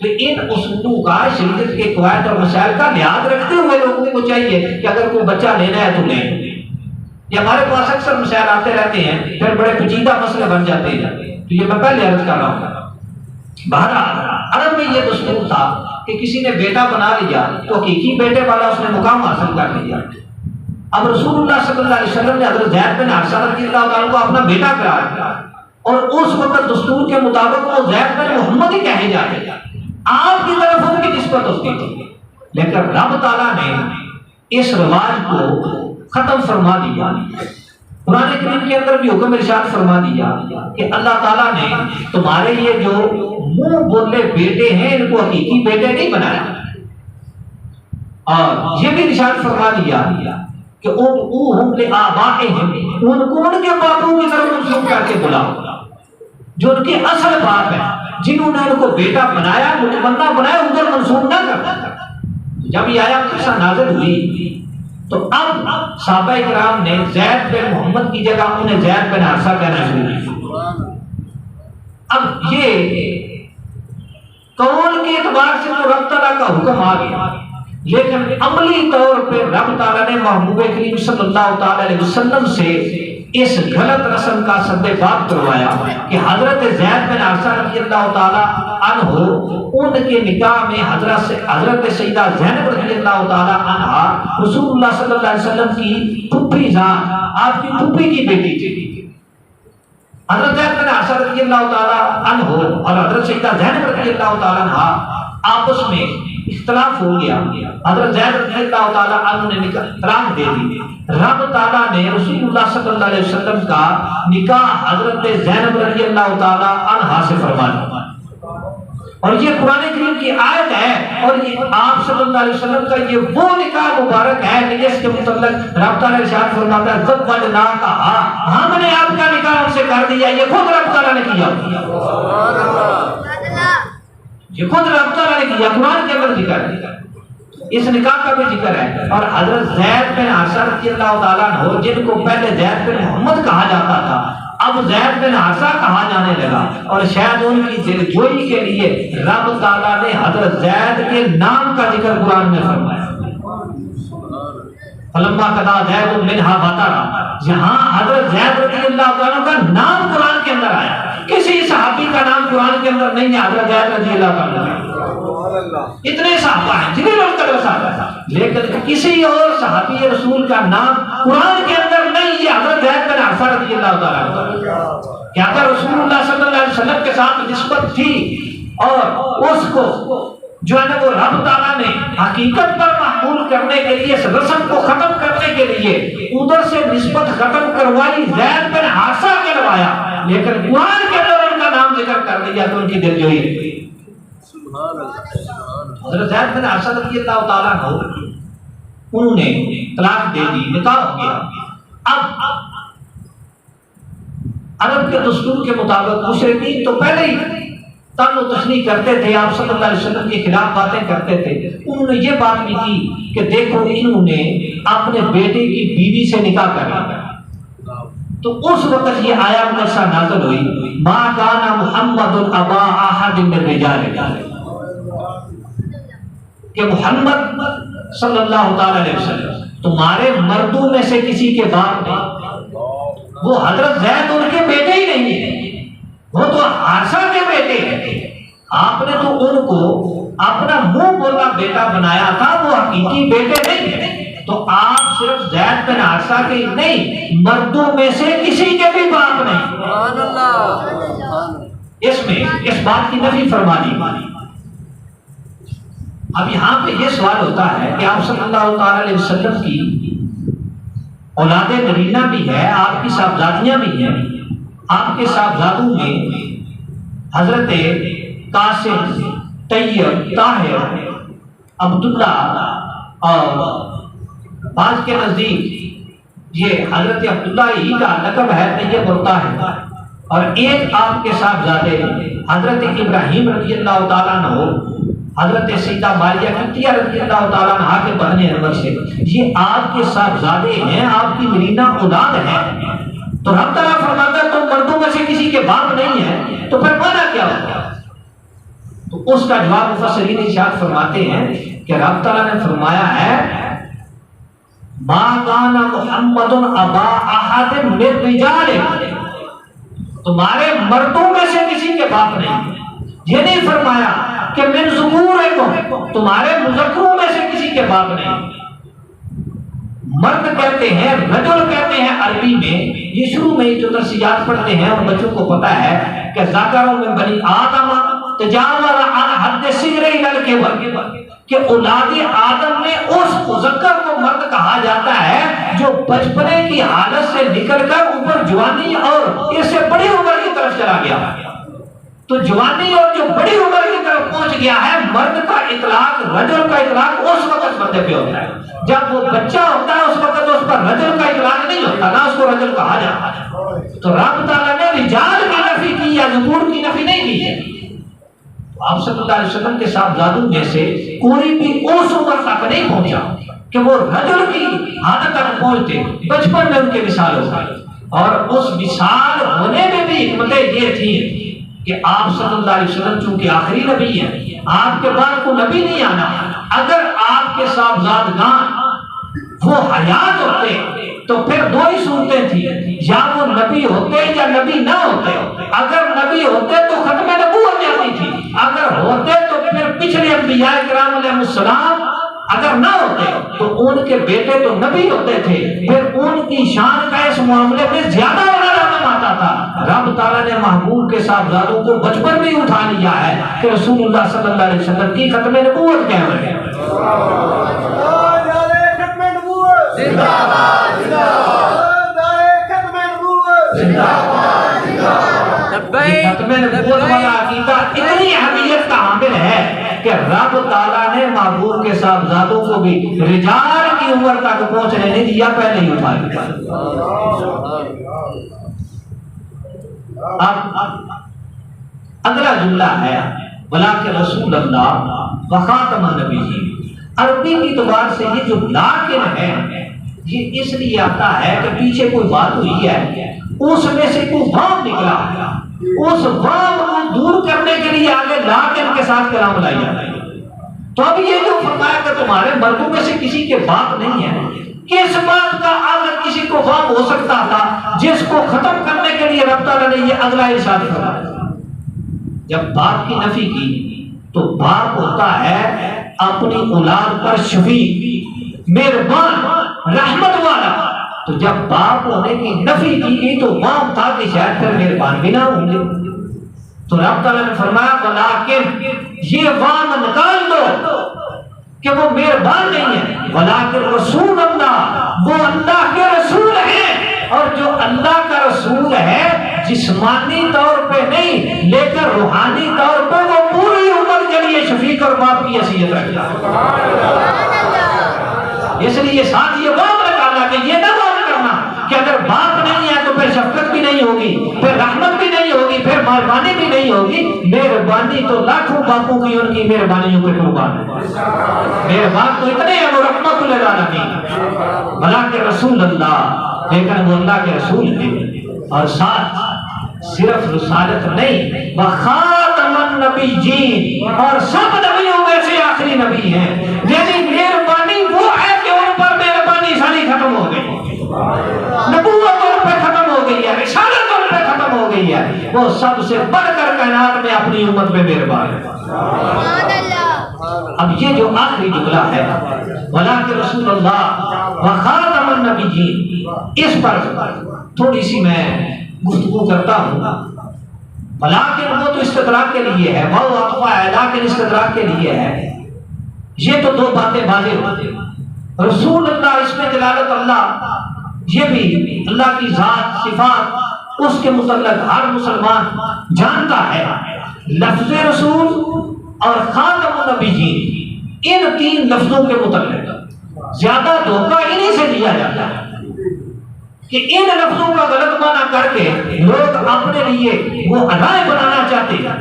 تو ان اصولوں کا شریعت کے قواعد اور مسائل کا لحاظ رکھتے ہوئے لوگوں کو چاہیے کہ اگر کوئی بچہ لینا ہے تو لیں۔ یہ ہمارے پاس اکثر مسائل آتے رہتے ہیں، پھر بڑے پیچیدہ مسئلے بن جاتے ہیں، تو یہ میں پہلے عرض کر رہا ہوں۔ بہرحال عرب میں یہ دستور تھا کہ کسی نے بیٹا بنا لیا تو حقیقی بیٹے والا اس نے مقام حاصل کر لیا۔ اب رسول اللہ صلی اللہ علیہ وسلم نے حضرت زید بن حارثہ رضی اللہ عنہ کو اپنا بیٹا قرار دیا، اور اس وقت دستور کے مطابق وہ زید بن محمد ہی کہے جاتے ہیں، آپ کی طرف ان کی نسبت ہوتی تھی، لیکن رب تعالیٰ نے اس رواج کو ختم فرما دیا۔ قرآن کریم کے اندر بھی حکم ارشاد فرما دیا کہ اللہ تعالیٰ نے تمہارے یہ جو منہ بولے بیٹے ہیں ان کو حقیقی بیٹے نہیں بنایا، اور یہ بھی ارشاد فرما دیا کہ ادعوہم لآبائہم، ان کو ان کے باپوں کی طرف منسوب کر کے بلاؤ، جو ان کے اصل باپ ہیں، جنہوں نے ان کو بیٹا بنایا، متمنا بنایا، ادھر منسوب نہ کرنا۔ جب یہ آیت قصہ نازل ہوئی تو اب صحابہ کرام نے زید بن محمد کی جگہ انہیں زید بن حارثہ کہنا شروع کیا۔ اب یہ قول کے اعتبار سے تو رب تعالیٰ کا حکم آ گیا، لیکن عملی طور پہ رب تعالیٰ نے محبوب کریم صلی اللہ تعالی علیہ وسلم سے اس غلط رسم کا سد باب کروایا کہ حضرت زید بن حارثہ رضی اللہ تعالی عنہ ان کے نکاح میں حضرت سیدہ زینب رضی اللہ تعالی عنہا رسول اللہ صلی اللہ علیہ وسلم کی پھپھی جان، آپ کی پھپھی کی بیٹی تھی۔ حضرت زید بن حارثہ رضی اللہ تعالیٰ عنہ اور حضرت سیدہ زینب رضی اللہ تعالیٰ عنہ آپس میں اختلاف ہو گیا. حضرت زید رضی اللہ تعالیٰ عنہ نے طلاق دے دی. رب تعالیٰ نے رسول اللہ صلی اللہ علیہ وسلم کا نکاح حضرت زینب رضی اللہ تعالیٰ عنہ سے فرمایا. اور یہ قرآن کریم کی آیت ہے اور یہ آپ صلی اللہ علیہ وسلم کا یہ وہ نکاح مبارک ہے کہ جس کے متعلق رب تعالیٰ ارشاد فرماتا ہے زوجناکہا، ہم نے آپ کا نکاح ان سے کر دیا. یہ خود رب تعالیٰ نے کیا، یہ خود رب تعالیٰ نے کیا. قرآن کے اندر ذکر ہے، اس نکاح کا بھی ذکر ہے. اور حضرت زید بن حارثہ رضی اللہ تعالیٰ عنہ جن کو پہلے زید بن محمد کہا جاتا تھا اب زید بن حارثہ کہا جانے لگا. اور شاید ان کی دلجوئی کے لیے رب تعالیٰ نے حضرت زید کے نام کا ذکر قرآن میں فرمایا. فلما قضى زید منها وطرا، جہاں حضرت زید رضی اللہ تعالیٰ کا نام قرآن کے اندر آیا. کسی صحابی کا نام قرآن کے اندر نہیں ہے حضرت زید رضی اللہ تعالیٰ. اتنے صحابہ ہیں جنہیں لوگ کر رسالہ، لیکن کسی اور صحابی رسول کا نام قرآن کے اندر نہیں ہے حضرت زید بن حارثہ رضی اللہ تعالیٰ. کیا تھا رسول اللہ صلی اللہ علیہ وسلم کے ساتھ نسبت تھی اور اس کو جو ہے نا وہ رب تعالیٰ نے حقیقت پر محمول کرنے کے لیے اس رسم کو ختم کرنے کے لیے ادھر سے نسبت ختم کروائی، زید بن حارثہ کروایا، لیکن قرآن کے اندر ان کا نام ذکر کر دیا تو ان کی دلجوئی ہوئی. حضرت زید بن حارثہ رضی اللہ تعالیٰ عنہ انہوں نے طلاق دے دی، نکاح ہو گیا. اب عرب کے دستور کے مطابق مشرکین تو پہلے ہی تن و تشنیع کرتے تھے، آپ صلی اللہ علیہ وسلم کے خلاف باتیں کرتے تھے. انہوں نے یہ بات بھی کی کہ دیکھو انہوں نے اپنے بیٹے کی بیوی سے نکاح کرا. تو اس وقت یہ آیت مقدسہ نازل ہوئی، ما کان محمد ابا احد من رجالکم، کہ محمد صلی اللہ تعالی علیہ وسلم تمہارے مردوں میں سے کسی کے باپ نہیں. وہ حضرت زید ان کے بیٹے ہی نہیں ہیں، وہ تو حارثہ کے بیٹے ہیں. آپ نے تو ان کو اپنا منہ بولا بیٹا بنایا تھا، وہ حقیقی بیٹے نہیں ہیں. تو آپ صرف زید بن حارثہ کے نہیں، مردوں میں سے کسی کے بھی باپ نہیں. اس میں اس بات کی نفی فرما دی. اب یہاں پہ یہ سوال ہوتا ہے کہ آپ صلی اللہ تعالی علیہ وسلم کی اولاد نرینہ بھی ہے، آپ کی صاحبزادیاں بھی ہیں. آپ کے صاحبزادوں میں حضرت قاسم، طیب، طاہر، عبداللہ اور بعض کے نزدیک یہ حضرت عبداللہ ہی کا لقب ہے طیب اور طاہر. اور ایک آپ کے صاحبزادے حضرت ابراہیم رضی اللہ تعالیٰ عنہ حضرت سیدہ ماریہ قبطیہ رضی اللہ تعالیٰ عنہ کے بہن انور سے، یہ آپ کے صاحبزادے ہیں، آپ کی نرینہ اولاد ہیں. تو رب تعالیٰ فرماتا ہے تم مردوں میں سے کسی کے باپ نہیں ہیں، تو پھر مانا کیا ہوگا؟ تو اس کا جواب مفسرین ارشاد فرماتے ہیں کہ رب تعالیٰ نے فرمایا ہے ما کان محمد ابا احد من رجالکم، تمہارے مردوں میں سے کسی کے باپ نہیں. یہ نہیں فرمایا کہ من ذکورکم، تمہارے مذکروں میں سے کسی کے باپ نہیں. مرد کہتے ہیں، رجل کہتے ہیں عربی میں. یہ شروع میں جو درسیات پڑھتے ہیں اور بچوں کو پتا ہے کہ ذکر من بنی آدم تجاوز عن حد الصغر الى الكبر، کہ اولاد آدم میں اس مذکر کو مرد کہا جاتا ہے جو بچپنے کی حالت سے نکل کر اوپر جوانی اور اس سے بڑی عمر کی طرف چلا گیا. تو جوانی اور جو بڑی عمر کی طرف پہنچ گیا ہے، مرد کا اطلاق، رجل کا اطلاق اس وقت بندے پہ ہوتا ہے. جب وہ بچہ ہوتا ہے اس وقت اس پر رجل کا اطلاق نہیں ہوتا، نہ اس کو رجل کہا جاتا. تو رب تعالیٰ نے رجال کی نفی کی یا ذکور کی نفی نہیں کی ہے. آپ صلی اللہ علیہ وسلم کے صاحبزادوں میں سے کوئی بھی اس عمر تک نہیں پہنچا کہ وہ رجل کی حالت تک پہنچتے. بچپن میں ان کے مثال ہو گئی. اور اس مثال ہونے میں بھی حکمتیں یہ تھی کہ آپ صلی اللہ علیہ وسلم چونکہ آخری نبی ہیں، آپ کے بعد کو نبی نہیں آنا. اگر آپ کے صاحبزادگان وہ حیات ہوتے تو پھر دو ہی صورتیں تھیں، یا وہ نبی ہوتے یا نبی نہ ہوتے. اگر نبی ہوتے تو ختم نبوت جاتی تھی، اگر ہوتے تو پھر پچھلے انبیاء کرام علیہ السلام، اگر نہ ہوتے تو ان کے بیٹے تو نبی ہوتے تھے، پھر ان کی شان کا اس معاملے میں زیادہ ہونا کام آتا تھا، رب تعالیٰ نے محبوب کے صاحبزادوں کو بچپن میں اٹھا لیا ہے کہ رسول اللہ صلی اللہ علیہ وسلم کی ختم نبوت قائم ہے۔ ختم نبوت والا عقیدہ اتنی اہمیت کا حامل ہے کہ رب تعالیٰ نے محبوب کے صاحبزادوں کو بھی رجال کی عمر تک پہنچنے نہیں دیا، پہلے ہی اٹھا لیا۔ اب اگلا جملہ ہے وَلَٰكِن رسول اللہ وَخَاتَمَ النَّبِيِّينَ۔ عربی کی اعتبار سے یہ جو لاکن ہے یہ اس لیے آتا ہے کہ پیچھے کوئی بات ہوئی ہے، اس میں سے کوئی وام نکلا، اس وام کو دور کرنے کے لیے آگے لاکن کے ساتھ کلام لائی جاتا ہے۔ تو اب یہ جو فرمایا کہ تمہارے مردوں میں سے کسی کے باپ نہیں ہے، کس بات کا اگر کسی کو وام ہو سکتا تھا جس کو ختم کرنے کے لیے رب تعالیٰ نے یہ اگلا ارشاد فرمایا۔ جب باپ کی نفی کی تو باپ ہوتا ہے اپنی اولاد پر شفیق، مہربان، رحمت والا، تو جب باپ ہونے کی نفی کی گئی تو وام تھا کہ شاید پھر مہربان بھی نہ ہوں گے، تو رب تعالیٰ نے فرمایا ولیکن یہ وام نکال دو کہ وہ مہربان نہیں ہے، ولیکن رسول اللہ، وہ اللہ کے رسول ہیں، اور جو اللہ کا رسول ہے جسمانی طور پہ نہیں لیکن روحانی طور پہ وہ پوری عمر کے لیے شفیق اور باپ کی حیثیت رکھتا ہے۔ اس لیے ساتھ یہ وام نکالا کہ یہ نہ وام کرنا کہ اگر باپ نہیں ہے تو پھر شفقت بھی نہیں ہوگی، پھر رحمت بھی نہیں ہوگی، پھر مہربانی بھی نہیں ہوگی۔ مہربانی تو لاکھوں باپوں کی ان کی مہربانیوں پہ قربان ہے، مہربان تو اتنے ہیں وہ رحمت للعالمین، بلکہ رسول اللہ، لیکن وہ اللہ کے رسول ہیں، اور ساتھ صرف رسالت نہیں وخاتم النبیین، اور سب نبیوں میں سے آخری نبی ہیں، یعنی مہربانی وہ ہے کہ ان پر مہربانی ساری ختم ہو گئی، نبوت ان پہ ختم ہو گئی ہے، رسالت ان پہ ختم ہو گئی ہے، وہ سب سے بڑھ کر کائنات میں اپنی امت میں مہربان ہے۔ اب یہ جو آخری جملہ ہے وَلَٰكِن رسول اللہ وَخَاتَمَ النَّبِيِّينَ، اس پر تھوڑی سی میں گفتگو کرتا ہوں۔ ولیکن وہ تو استدراک کے لیے ہے، وہ عطف ہے، لیکن استدراک کے لیے ہے۔ یہ تو دو باتیں واضح ہوتی ہیں، رسول اللہ اس میں دلالت اللہ، یہ بھی اللہ کی ذات صفات اس کے متعلق ہر مسلمان جانتا ہے۔ لفظ رسول اور خاتم النبیین، ان تین لفظوں کے متعلق زیادہ دھوکہ انہی سے دیا جاتا ہے کہ ان لفظوں کا غلط معنی کر کے لوگ اپنے لیے وہ رائے بنانا چاہتے ہیں۔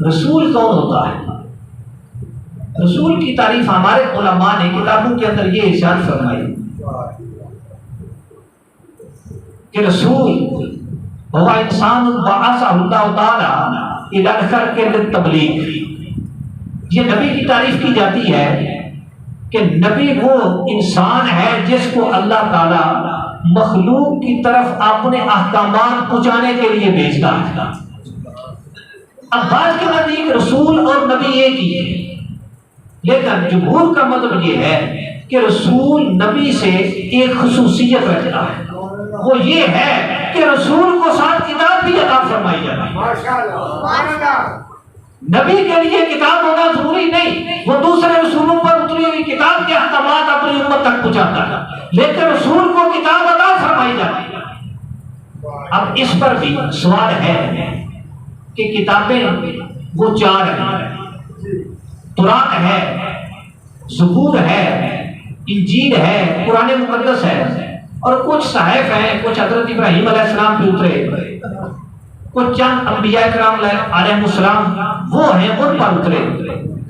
رسول کون ہوتا ہے؟ رسول کی تعریف ہمارے علماء نے کتابوں کے اندر یہ ارشاد فرمائی کہ رسول وہ انسان بعثہ اللہ تعالی الی خلق للتبلیغ۔ یہ نبی کی تعریف کی جاتی ہے کہ نبی وہ انسان ہے جس کو اللہ تعالی مخلوق کی طرف اپنے احکامات پہنچانے کے لیے بھیجتا ہے۔ اب بعض کے نزدیک رسول اور نبی ایک ہی ہے، لیکن جمہور کا مطلب یہ ہے کہ رسول نبی سے ایک خصوصیت رکھتا ہے، وہ یہ ہے کہ رسول کو ساتھ کتاب بھی عطا فرمائی جاتی ہے۔ نبی کے لیے کتاب ہونا ضروری نہیں، وہ دوسرے رسولوں پر اتری ہوئی کتاب کے احکامات اپنی امت تک پہنچاتا ہے، لیکن رسول کو کتاب عطا فرمائی جاتی ہے۔ اب اس پر بھی سوال ہے کہ کتابیں وہ چار ہیں، تورات ہے، زبور ہے، انجیل ہے، قرآن مقدس ہے، اور کچھ صحائف ہیں، کچھ حضرت ابراہیم علیہ السلام پہ اترے، کچھ چند انبیاء کرام علیہ السلام وہ ہیں ان پر اترے،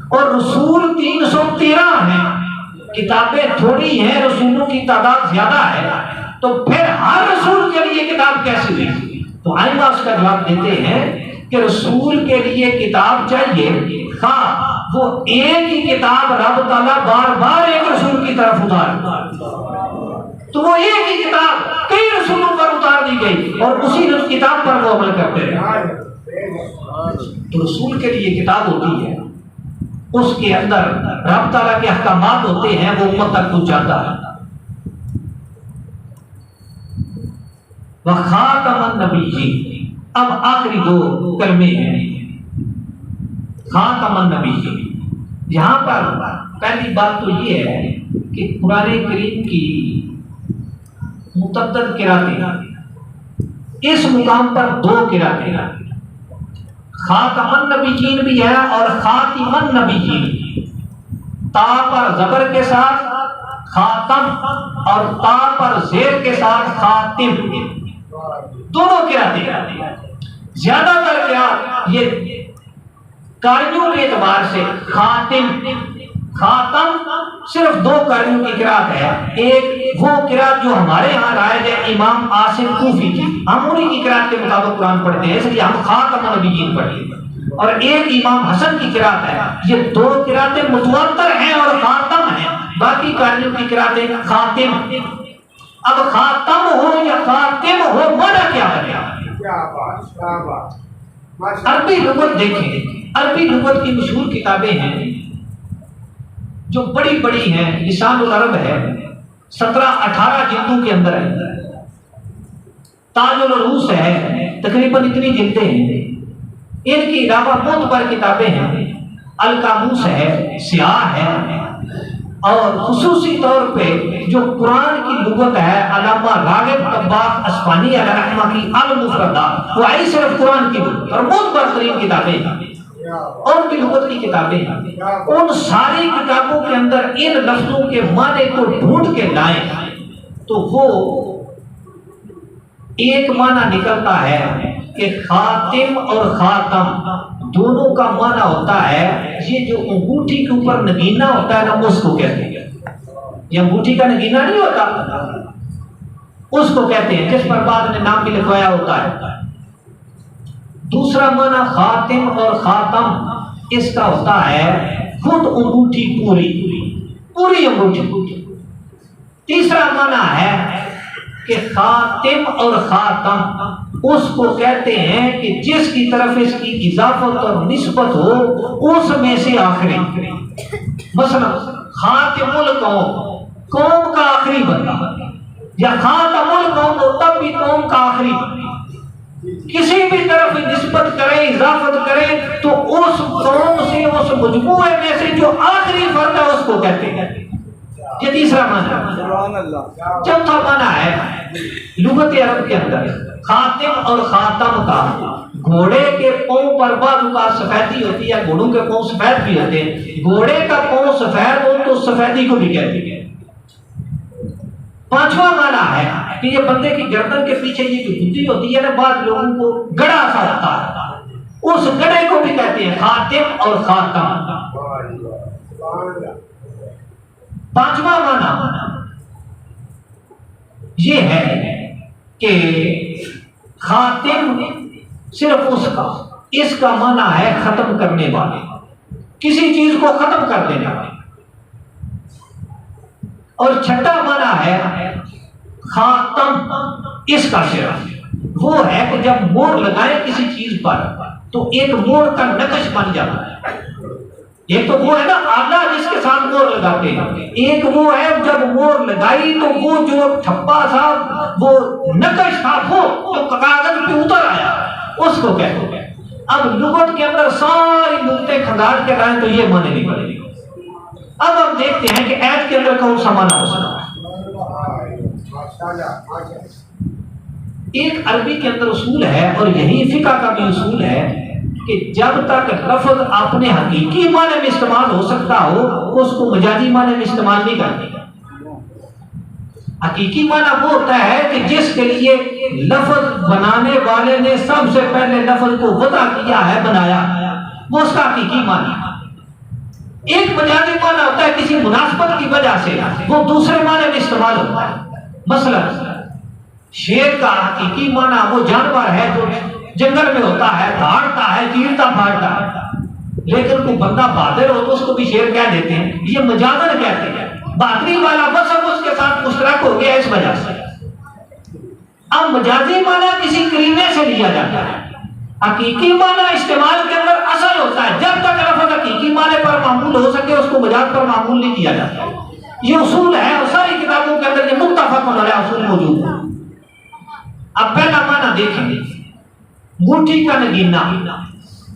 اور رسول 313 ہیں۔ کتابیں تھوڑی ہیں، رسولوں کی تعداد زیادہ ہے، تو پھر ہر رسول کے لیے کتاب کیسے ہوئی؟ تو آئمہ اس کا جواب دیتے ہیں کہ رسول کے لیے کتاب چاہیے، ہاں وہ ایک ہی کتاب رب تعالیٰ بار بار ایک رسول کی طرف اتار، تو وہ ایک ہی کتاب کئی رسولوں پر اتار دی گئی اور اسی کتاب پر وہ عمل کرتے رہے۔ تو رسول کے لیے کتاب ہوتی ہے، اس کے اندر رب تعالیٰ کے احکامات ہوتے ہیں، وہ امت تک پہنچاتا ہے۔ وخاتم النبیین، اب آخری دو کلمے ہیں خاتم النبیین۔ یہاں پر پہلی بات تو یہ ہے کہ قرآن کریم کی متعدد قراتیں، اس مقام پر دو قراتیں، خاتم النبیین بھی ہے اور خاتم النبیین، تا پر زبر کے ساتھ خاتم اور تا پر زیر کے ساتھ خاتم، دونوں قراتیں۔ زیادہ تر قرات یہ قاریوں کے اعتبار سے خاتم خاتم صرف دو قاریوں کی قرات ہے، ایک وہ قرات جو ہمارے ہاں رائج ہے امام عاصم کوفی کی، ہم انہی کی قرات کے مطابق قرآن پڑھتے ہیں، اس لیے ہم خاتم النبیین پڑھتے ہیں، اور ایک امام حسن کی قرات ہے۔ یہ دو قراتیں متواتر ہیں اور خاتم ہیں، باقی قاریوں کی قراتیں خاتم۔ اب خاتم ہو یا خاتم ہو معنی کیا ہے؟ عربی لغت دیکھیں، عربی لغت کی مشہور کتابیں ہیں جو بڑی بڑی ہیں، لسان العرب ہے 17-18 جلدوں کے اندر ہے، تاج العروس ہے تقریباً اتنی جلدیں ہیں، ان کے علاوہ معتبر کتابیں ہیں، القاموس ہے، سیاہ ہے، اور خصوصی طور پہ جو قرآن کی لغت ہے علامہ راغب طباخ اسفانی علیہ رحمہ کی المفردات، وہ آئی صرف قرآن کی لغت اور بہت بہترین کتابیں ہیں، اور بھی لغت کی کتابیں ہیں، ان ساری کتابوں کے اندر ان لفظوں کے معنی کو ڈھونڈ کے لائیں تو وہ ایک معنی نکلتا ہے کہ خاتم اور خاتم دونوں کا معنی ہوتا ہے یہ جو انگوٹھی کے اوپر نگینہ ہوتا ہے نا اس کو کہتے ہیں، یہ انگوٹھی کا نگینہ نہیں ہوتا اس کو کہتے ہیں، جس پر بعد نے نام بھی لکھوایا ہوتا ہے۔ دوسرا معنی خاتم اور خاتم اس کا ہوتا ہے خود انگوٹھی پوری انگوٹھی۔ تیسرا معنی ہے کہ خاتم اور خاتم اس کو کہتے ہیں کہ جس کی طرف اس کی اضافت اور نسبت ہو اس میں سے آخری، مثلا خاتم القوم، قوم کا آخری بندہ، یا خاتم القوم ہو تب بھی قوم کا آخری بندہ، کسی بھی طرف نسبت کریں اضافت کریں تو اس قوم سے اس مجموعے میں سے جو آخری فرد ہے اس کو کہتے ہیں۔ یہ تیسرا معنی ہے۔ چوتھا معنی ہے لغت عرب کے اندر خاتم اور خاتم کا گھوڑے کے پاؤں پر بعض اوقات سفیدی ہوتی ہے، گھوڑوں کے پاؤں سفید بھی ہوتے ہیں، گھوڑے کا پاؤں سفید ہو تو سفیدی کو بھی کہتے ہیں۔ پانچواں معنی ہے کہ یہ بندے کی گردن کے پیچھے یہ جو گدی ہوتی ہے نا بعض لوگوں کو گڑا سا ہوتا ہے، اس گڑے کو بھی کہتے ہیں خاتم اور خاتم۔ پانچواں معنی یہ ہے کہ خاتم صرف اس کا معنی ہے ختم کرنے والے، کسی چیز کو ختم کر دینے والے۔ اور چھٹا معنی ہے خاتم، اس کا صرف وہ ہے کہ جب مور لگائے کسی چیز پر تو ایک مور کا نقش بن جاتا ہے، ایک تو وہ ہے نا آلہ جس کے ساتھ مور لگاتے ہیں، ایک وہ ہے جب مور لگائی تو وہ جو ٹھپا تھا وہ نقش تھا وہ جو کاغذ پہ اتر آیا اس کو کہتے ہیں۔ اب لغت کے اندر ساری نقطے کھنگال کے لائیں تو یہ معنی نہیں پڑے گی۔ اب ہم دیکھتے ہیں کہ ایت کے اندر کون سا معنی ہو سکتا ہے۔ ایک عربی کے اندر اصول ہے اور یہی فقہ کا بھی اصول ہے کہ جب تک لفظ اپنے حقیقی معنی میں استعمال ہو سکتا ہو اس کو مجازی معنی میں استعمال نہیں کرتے۔ حقیقی معنی وہ ہوتا ہے کہ جس کے لیے لفظ بنانے والے نے سب سے پہلے لفظ کو وضع کیا ہے، بنایا، وہ اس کا حقیقی معنی۔ ایک مجازی معنی ہوتا ہے کسی مناسبت کی وجہ سے وہ دوسرے معنی میں استعمال ہوتا ہے۔ مثلا شیر کا حقیقی معنی وہ جانور ہے جو جنگل میں ہوتا ہے، دھاڑتا ہے، چیرتا پھاڑتا ہے، لیکن کوئی بندہ بہادر ہو تو اس کو بھی شیر کہہ دیتے ہیں، یہ مجازن کہتے ہیں۔ بہادری والا وصف اس کے ساتھ مشترک ہو گیا اس وجہ سے۔ اب مجازی معنی کسی کرینے سے لیا جاتا ہے، حقیقی معنی استعمال کے اندر اصل ہوتا ہے، جب تک لفظ حقیقی معنی پر معمول ہو سکے اس کو مجاز پر معمول نہیں کیا جاتا۔ یہ اصول ہے اور ساری کتابوں کے اندر یہ متفق علیہ اصول موجود ہے۔ اب پہلا معنی دیکھیں گے، انگوٹھی کا نگینا،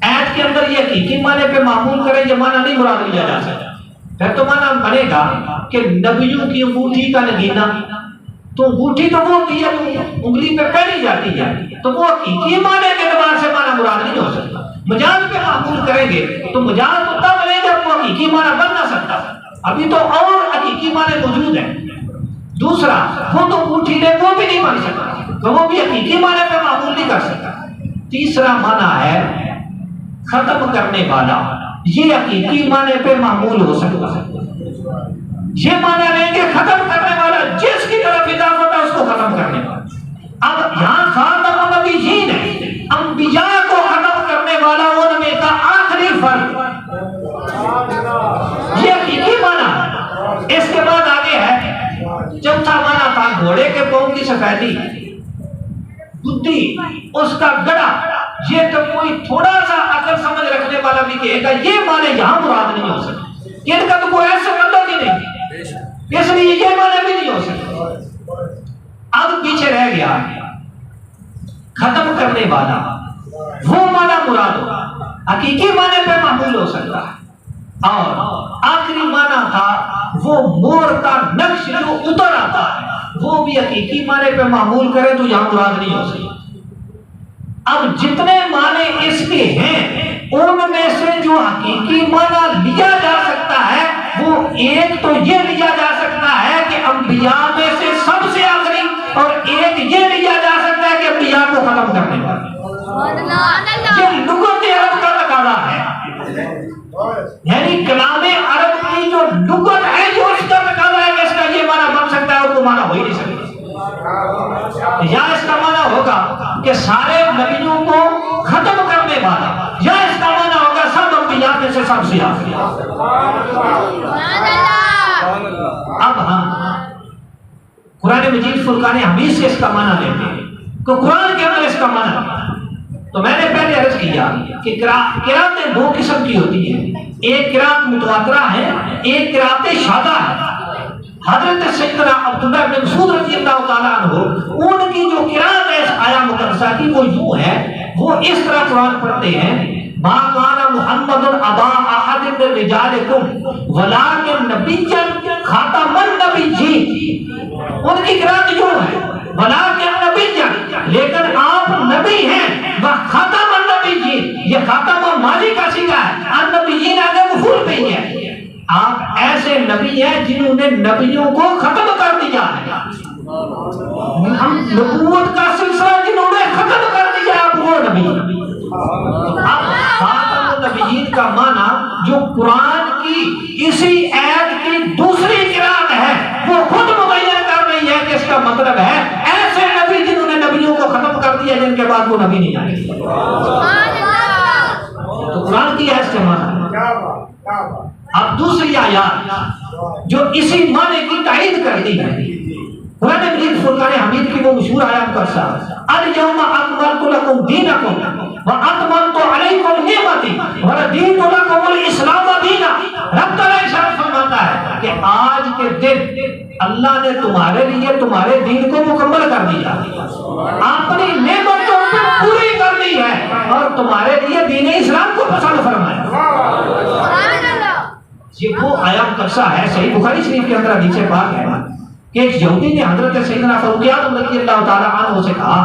ایت کے اندر یہ حقیقی معنی پہ معمول کرے، یہ معنی نہیں مراد لیا جا سکتا۔ پھر تو معنی بنے گا کہ نبیوں کی انگوٹھی کا نگینا، تو انگوٹھی تو وہ ہوتی ہے تو انگلی پہ پہنی جاتی ہے، تو وہ حقیقی معنی کے اعتبار سے معنی مراد نہیں ہو سکتا۔ مجاز پہ معمول کریں گے تو مجاز تو تب بنے گا وہ حقیقی معنی بن نہ سکتا، ابھی تو اور حقیقی معنی موجود ہے۔ دوسرا، وہ تو انگوٹھی لے وہ بھی نہیں بن سکتا، تو وہ بھی حقیقی معنی پہ معمول نہیں کر سکتا۔ تیسرا معنی ہے ختم کرنے والا، یہ حقیقی معنی پہ معمول ہو سکتا ہے۔ یہ معنی لیں گے ختم کرنے والا، جس کی طرف اضافت ہے اس کو ختم کرنے والا۔ اب یہاں خاتم النبیین ہے، انبیاء کو ختم کرنے والا، ان میں کا آخری فرد، یہ حقیقی معنی۔ اس کے بعد آگے ہے چوتھا معنی تھا گھوڑے کے پاؤں کی سفیدی، بدھی اس کا گڑا۔ یہ تو کوئی تھوڑا سا عقل سمجھ رکھنے والا بھی کہے گا یہ معنی یہاں مراد نہیں ہو سکتا، ان کا تو کوئی ایسا مطلب ہی نہیں، اس لیے یہ معنی بھی نہیں ہو سکتا۔ اب پیچھے رہ گیا ختم کرنے والا، وہ معنی مراد ہو، حقیقی معنی پہ معمول ہو سکتا ہے۔ اور آخری معنی تھا وہ مور کا نقش جو اتر آتا ہے، وہ بھی حقیقی معنی پہ معمول کرے تو یہاں مراد نہیں ہو سکتا۔ اب جتنے معنی اس کے ہیں ان میں سے جو حقیقی معنی لیا جا سکتا ہے وہ ایک تو یہ لیا جا سکتا ہے کہ انبیاء میں سے سب سے آخری، اور ایک یہ لیا جا سکتا ہے کہ انبیاء کو ختم کرنے والا۔ یہ لغت عرب کا تقاضا ہے، یعنی کلام عرب کی جو لغت ہے جو اس کا تقاضا ہے کہ اس کا یہ معنی بن سکتا ہے اور وہ معنی ہو ہی نہیں سکتا۔ یا اس کا معنی ہوگا کہ سارے نبیوں کو ختم کرنے والا، یا اس کا معنی ہوگا سب انبیاء میں سے سب سے آخری۔ اب ہم قرآن مجید فرقان حمید سے اس کا معنی لیتے ہیں کہ قرآن کے اندر اس کا معنی، تو میں نے پہلے عرض کیا کہ قراتیں دو قسم کی ہوتی ہیں، ایک قرات متواترہ ہے، ایک قرات شاذہ ہے۔ حضرت سیدنا عبداللہ بن مسعود رضی اللہ تعالیٰ عنہ ان کی جو قرات ہے اس آیہ مقدسہ کی وہ یوں ہے، وہ اس طرح قرآن پڑھتے ہیں ما کان محمد ابا احد من رجالکم ولکن نبیا خاتم النبیین، ان کی قرات یوں ہے ولکن نبیا، لیکن آپ نبی ہیں، وہ خاتم النبیین، یہ خاتم ماضی کا صیغہ ہے، النبیین آگے مفعول بھی ہے، آپ ایسے نبی ہیں جنہوں نے نبیوں کو ختم کر دیا ہے، ہم نبوت کا سلسلہ جنہوں نے ختم کر دیا آپ وہ نبی۔ اب خاتم النبیین کا معنی جو قرآن کی اسی آیت کی دوسری قرات ہے وہ خود مبین کر رہی ہے کہ اس کا مطلب ہے ایسے نبی جنہوں نے نبیوں کو ختم کر دیا جن کے بعد وہ نبی نہیں آئے۔ تو قرآن کی آیت سے معنی۔ اب دوسری آیات جو اسی معنی کی تائید کرتی ہے، قرآن مجید فرقان حمید کی وہ مشہور آیات کا ساتھ الیوم اکملت لکم دینکم واتممت علیکم نعمتی وردیت لکم الاسلام دینا۔ رب تعالیٰ ارشاد فرماتا ہے کہ آج کے دن اللہ نے تمہارے لیے تمہارے دین کو مکمل کر دیا، اپنی نعمتوں کو پوری کر دی ہے اور تمہارے لیے دین اسلام کو پسند فرمایا۔ یہ وہ آیات قصہ ہے، صحیح بخاری شریف کے اندر حدیث پاک ہے کہ ایک یہودی نے حضرت سیدنا فاروق اعظم رضی اللہ تعالیٰ عنہ سے کہا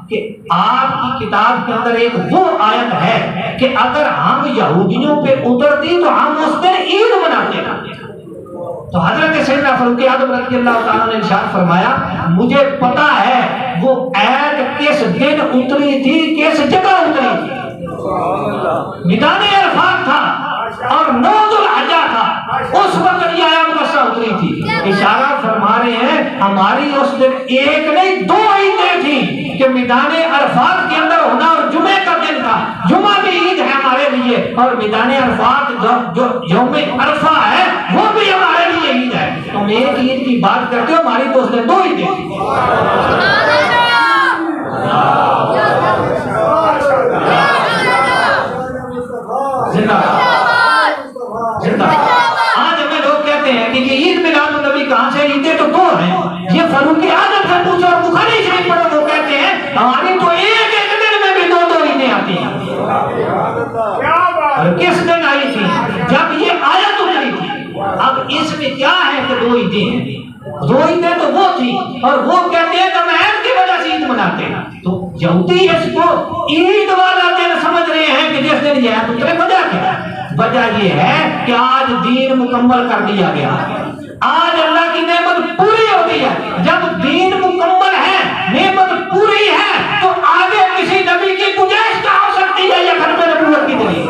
کہ آپ کی کتاب کے اندر ایک وہ آیت ہے کہ اگر ہم یہودیوں پہ اترتی تو ہم اس دن عید مناتے ہیں۔ تو حضرت سیدنا فاروق اعظم رضی اللہ تعالیٰ نے ارشاد فرمایا مجھے پتا ہے وہ آیت کس دن اتری تھی، کس جگہ اتری تھی، میدان عرفات تھا اور 9 ذوالحجہ تھا، اس وقت یہ آیت قصہ اتری تھی۔ اشارہ فرما رہے ہیں ہماری اس دن ایک نہیں 2 عیدیں تھیں کہ میدان عرفات کے اندر ہونا، اور جمعے کا دن تھا، جمعہ بھی عید ہے ہمارے لیے، اور میدان عرفات جو یوم عرفہ ہے وہ بھی ہمارے لیے عید ہے۔ تم ایک عید کی بات کرتے ہو، ہماری تو اس دن 2 عیدیں تھیں۔ آج ہمیں لوگ کہتے ہیں کہ یہ عید میلاد النبی کہاں سے؟ عیدیں تو 2 ہیں، یہ فاروق اعظم سے پوچھو اور بخاری شریف پڑھو، وہ کہتے ہیں کس دن آئی تھی؟ جب یہ آیت اتری تھی۔ اب اس میں کیا ہے کہ 2 عیدیں ہیں، 2 عیدیں تو وہ تھی اور وہ کہتے ہیں کہ ہم عید کی وجہ سے عید مناتے ہیں، تو یہودی اس کو عید والا دن سمجھ رہے ہیں کہ جس دن یہ آیت اترے۔ وجہ کیا ہے؟ وجہ یہ ہے کہ آج دین مکمل کر دیا گیا، آج اللہ کی نعمت پوری ہو گئی ہے۔ جب دین مکمل ہے، نعمت پوری ہے، تو آگے کسی نبی کی گنجائش کہاں ہو سکتی ہے؟ یہ ختم نبوت کی دلیل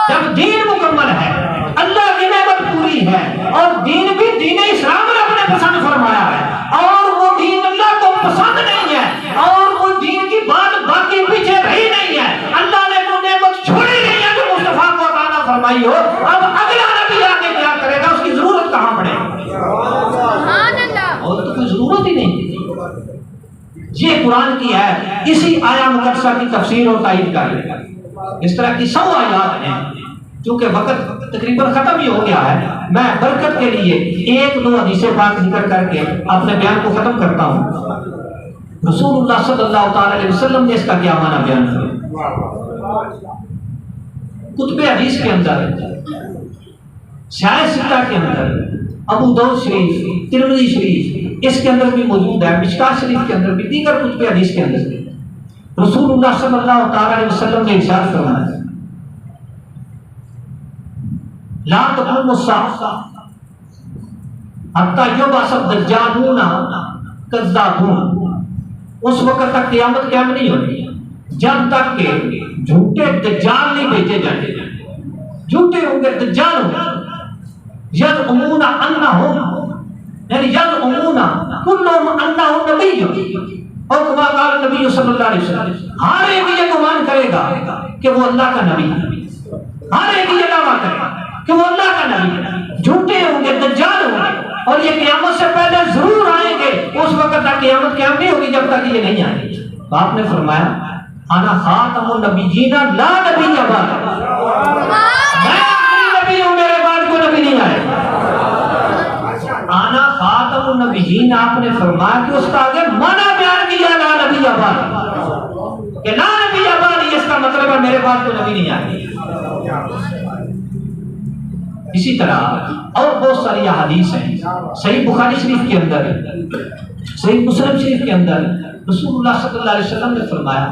جب دین مکمل ہے، اللہ کی نعمت پوری ہے، اور دین بھی دین اسلام نے اپنے پسند فرمایا ہے، اور وہ دین اللہ کو پسند نہیں ہے، اور وہ دین کی بات باقی پیچھے رہی نہیں ہے۔ اللہ نے وہ نعمت چھوڑی نہیں ہے جو مصطفیٰ کو عطا فرمائی ہو۔ اب اگلا نبی آگے کیا کرے گا؟ اس کی ضرورت کہاں پڑے گی؟ اور تو کوئی ضرورت ہی نہیں۔ یہ قرآن کی ہے، اسی آیا مقدسہ کی تفسیر اور تائید کر لے گا۔ اس طرح کی 100 آیات ہیں، چونکہ وقت تقریباً ختم ہی ہو گیا ہے، میں برکت کے لیے 1-2 حدیث پاک ذکر کر کے اپنے بیان کو ختم کرتا ہوں۔ رسول اللہ صلی اللہ تعالی علیہ وسلم نے اس کا کیا معنی بیان کیا؟ کتب حدیث کے اندر، سیاہ ستہ کے اندر، ابو داؤد شریف، ترمذی شریف، اس کے اندر بھی موجود ہے، مشکاۃ شریف کے اندر بھی، دیگر کتب حدیث کے اندر رسول اللہ صلی اللہ تعالی علیہ وسلم نے ارشاد فرمایا: لا تقوم الساعة حتى يبعث الدجالون كذابون۔ اس وقت تک قیامت قائم نہیں ہونی جب تک کہ جھوٹے دجال نہیں بھیجے جائیں۔ جھوٹے ہوں گے، دجال ہوں گے، یزعمون انہم، یعنی یزعمون کلہم انہم نبی، اور کما قال نبی صلی اللہ علیہ وسلم، ہر ایک یہ گمان کرے گا کہ وہ اللہ کا نبی ہے، ہر ایک یہ دعویٰ کرے گا کہ وہ اللہ کا نبی ہے۔ جھوٹے ہوں گے، دجال ہوں گے، اور یہ قیامت سے پہلے ضرور آئیں گے۔ اس وقت تک قیامت قائم نہیں ہوگی جب تک یہ نہیں آئیں گے۔ تو آپ نے فرمایا: انا خاتم النبیین لا نبی بعد، میں آخری نبی ہوں، میرے بعد کوئی نبی نہیں آئے گا۔ انا خاتم النبیین، آپ نے فرمایا کہ اس کا آگے معنی بیان کیا، لا نبی بعد، کہ لا نبی بعد، اس کا مطلب ہے میرے بعد کوئی نبی نہیں آئے گا۔ اسی طرح اور بہت ساری حدیث ہیں، صحیح بخاری شریف کے اندر، صحیح مسلم شریف کے اندر رسول اللہ صلی اللہ علیہ وسلم نے فرمایا: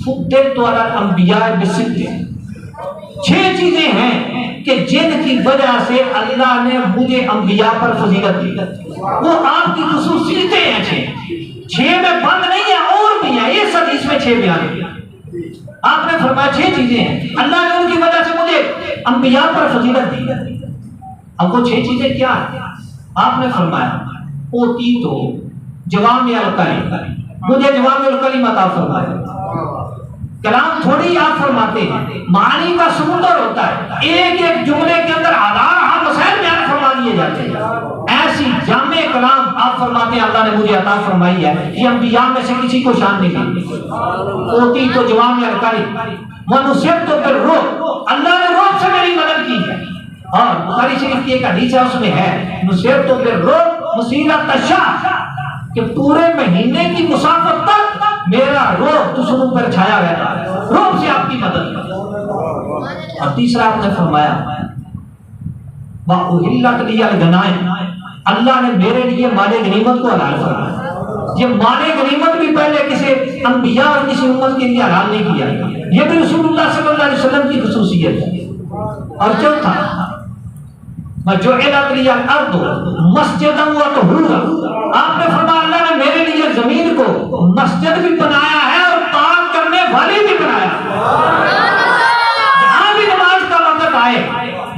فضلت علی الانبیاء بست، 6 چیزیں ہیں کہ جن کی وجہ سے اللہ نے مجھے انبیاء پر فضیلت دی، وہ آپ کی خصوصیتیں ہیں۔ 6 میں بند نہیں ہے، اور بھی ہیں، اس حدیث میں 6 بیان کیا۔ آپ نے فرمایا 6 چیزیں ہیں اللہ نے ان کی وجہ سے مجھے انبیاء پر فضیلت دی۔ اب وہ 6 چیزیں کیا ہیں؟ آپ نے فرمایا: اوتی تو جوامع الکلم، مجھے جوامع الکلم عطا فرمایا۔ کلام تھوڑی آپ فرماتے ہیں، معانی کا سمندر ہوتا ہے، ایک ایک جملے کے اندر ہزار مسائل بیان فرما دیے جاتے ہیں۔ ایسی جامع کلام آپ فرماتے ہیں اللہ نے مجھے عطا فرمائی ہے، یہ انبیاء میں سے کسی کو شان نہیں دی۔ اوتی تو جوامع الکلم ونصرت بالرعب، اللہ نے رعب سے میری مدد کی ہے۔ اور بخاری شریف کی ایک حدیث ہے، اس میں ہے نصرت بالرعب مسیرۃ الشہر، کہ پورے مہینے کی مسافت تک میرا رعب دشمنوں پر چھایا رہتا ہے، رعب سے آپ کی مدد ہے۔ اور تیسرا آپ نے فرمایا: وَأُحِلَّتْ لِيَ الْغَنَائِمُ، اللہ نے میرے لیے مال غنیمت کو حلال فرمایا۔ یہ مال غنیمت بھی پہلے کسی انبیاء اور کسی امت کے لیے حلال نہیں کیا، یہ بھی رسول اللہ صلی اللہ علیہ وسلم کی خصوصیت ہے۔ اور چوتھا: وَجُعِلَتْ لِيَ الْأَرْضُ مَسْجِدًا وَطَهُورًا، آپ نے فرمایا اللہ نے میرے لیے زمین کو مسجد بھی بنایا ہے اور پاک کرنے والی بھی بنایا ہے۔ جہاں بھی نماز کا وقت آئے،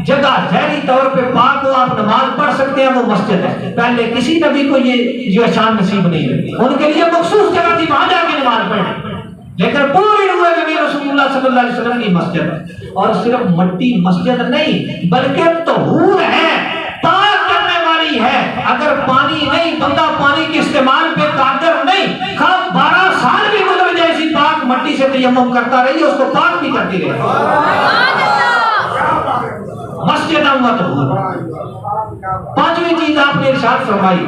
جگہ ظاہری طور پہ پاک ہو، آپ نماز پڑھ سکتے ہیں، وہ مسجد ہے۔ پہلے کسی نبی کو یہ شان نصیب نہیں ہوئی، ان کے لیے مخصوص جگہ تھی، وہاں جا کے نماز پڑھیں، لیکن پوری روح زمین رسول اللہ صلی اللہ علیہ وسلم کی مسجد ہے۔ اور صرف مٹی مسجد نہیں بلکہ طہور ہے، پاک کرنے والی ہے۔ اگر پانی نہیں، بندہ پانی کے استعمال پہ قادر نہیں، 12 سال بھی گزر جائے، اسی پاک پاک مٹی سے تیمم کرتا رہی ہے، اس کو پاک بھی کرتی رہی۔ مسجد امت پانچویں چیز آپ نے ارشاد فرمائی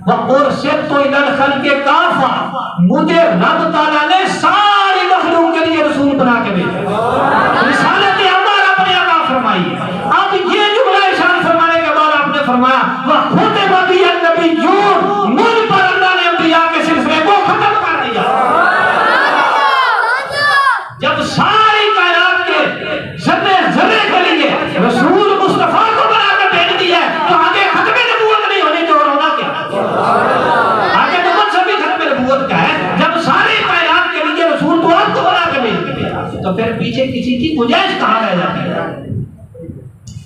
وَأُرْسِلْتُ إِلَى الْخَلْقِ كَافَّةً، مجھے رب تعالیٰ نے ساری مخلوق کے لیے رسول بنا کے بھیجا، رسالت ہمارا بڑی عطا فرمائی۔ اب یہ جملہ ارشاد فرمانے کے بعد آپ نے فرمایا وَخُتِمَ بِهِ النَّبِيُّونَ، مجھ پر اللہ نے انبیاء کے سلسلے کو ختم کر دیا۔ جب ساری کائنات کے ذرے ذرے کے لیے رسول مصطفیٰ کو بنا کے بھیج دیا ہے، تو آگے ختم نبوت نہیں ہونی تو اور ہونا کیا؟ آگے نبوت سے بھی ختم نبوت کا ہے۔ جب ساری کائنات کے لیے رسول تو آپ کو بنا کے بھیج دیا تو پھر پیچھے کسی کی گنجائش کہاں رہ جاتی ہے؟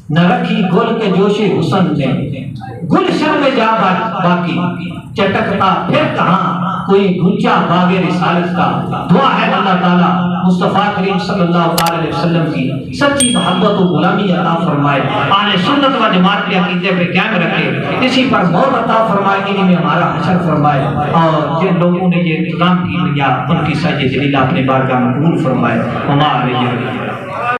نہ رکھی گل کے جوش حسن نے گلشن میں جا باقی چٹکتا پھر کہاں کوئی گنجا باغ رسالت کا۔ دعا ہے اللہ تعالیٰ مصطفیٰ کریم صلی اللہ علیہ وسلم کی سچی محبت و غلامی عطا فرمائے، اہل سنت و جماعت کے عقیدے پہ قائم رکھے، اسی پر موت عطا فرمائے، انہی میں ہمارا حشر فرمائے، اور جن لوگوں نے یہ انتظام کیا ان کی سجدہ جلیلہ اپنے بارگاہ میں قبول فرمائے۔ ہمارے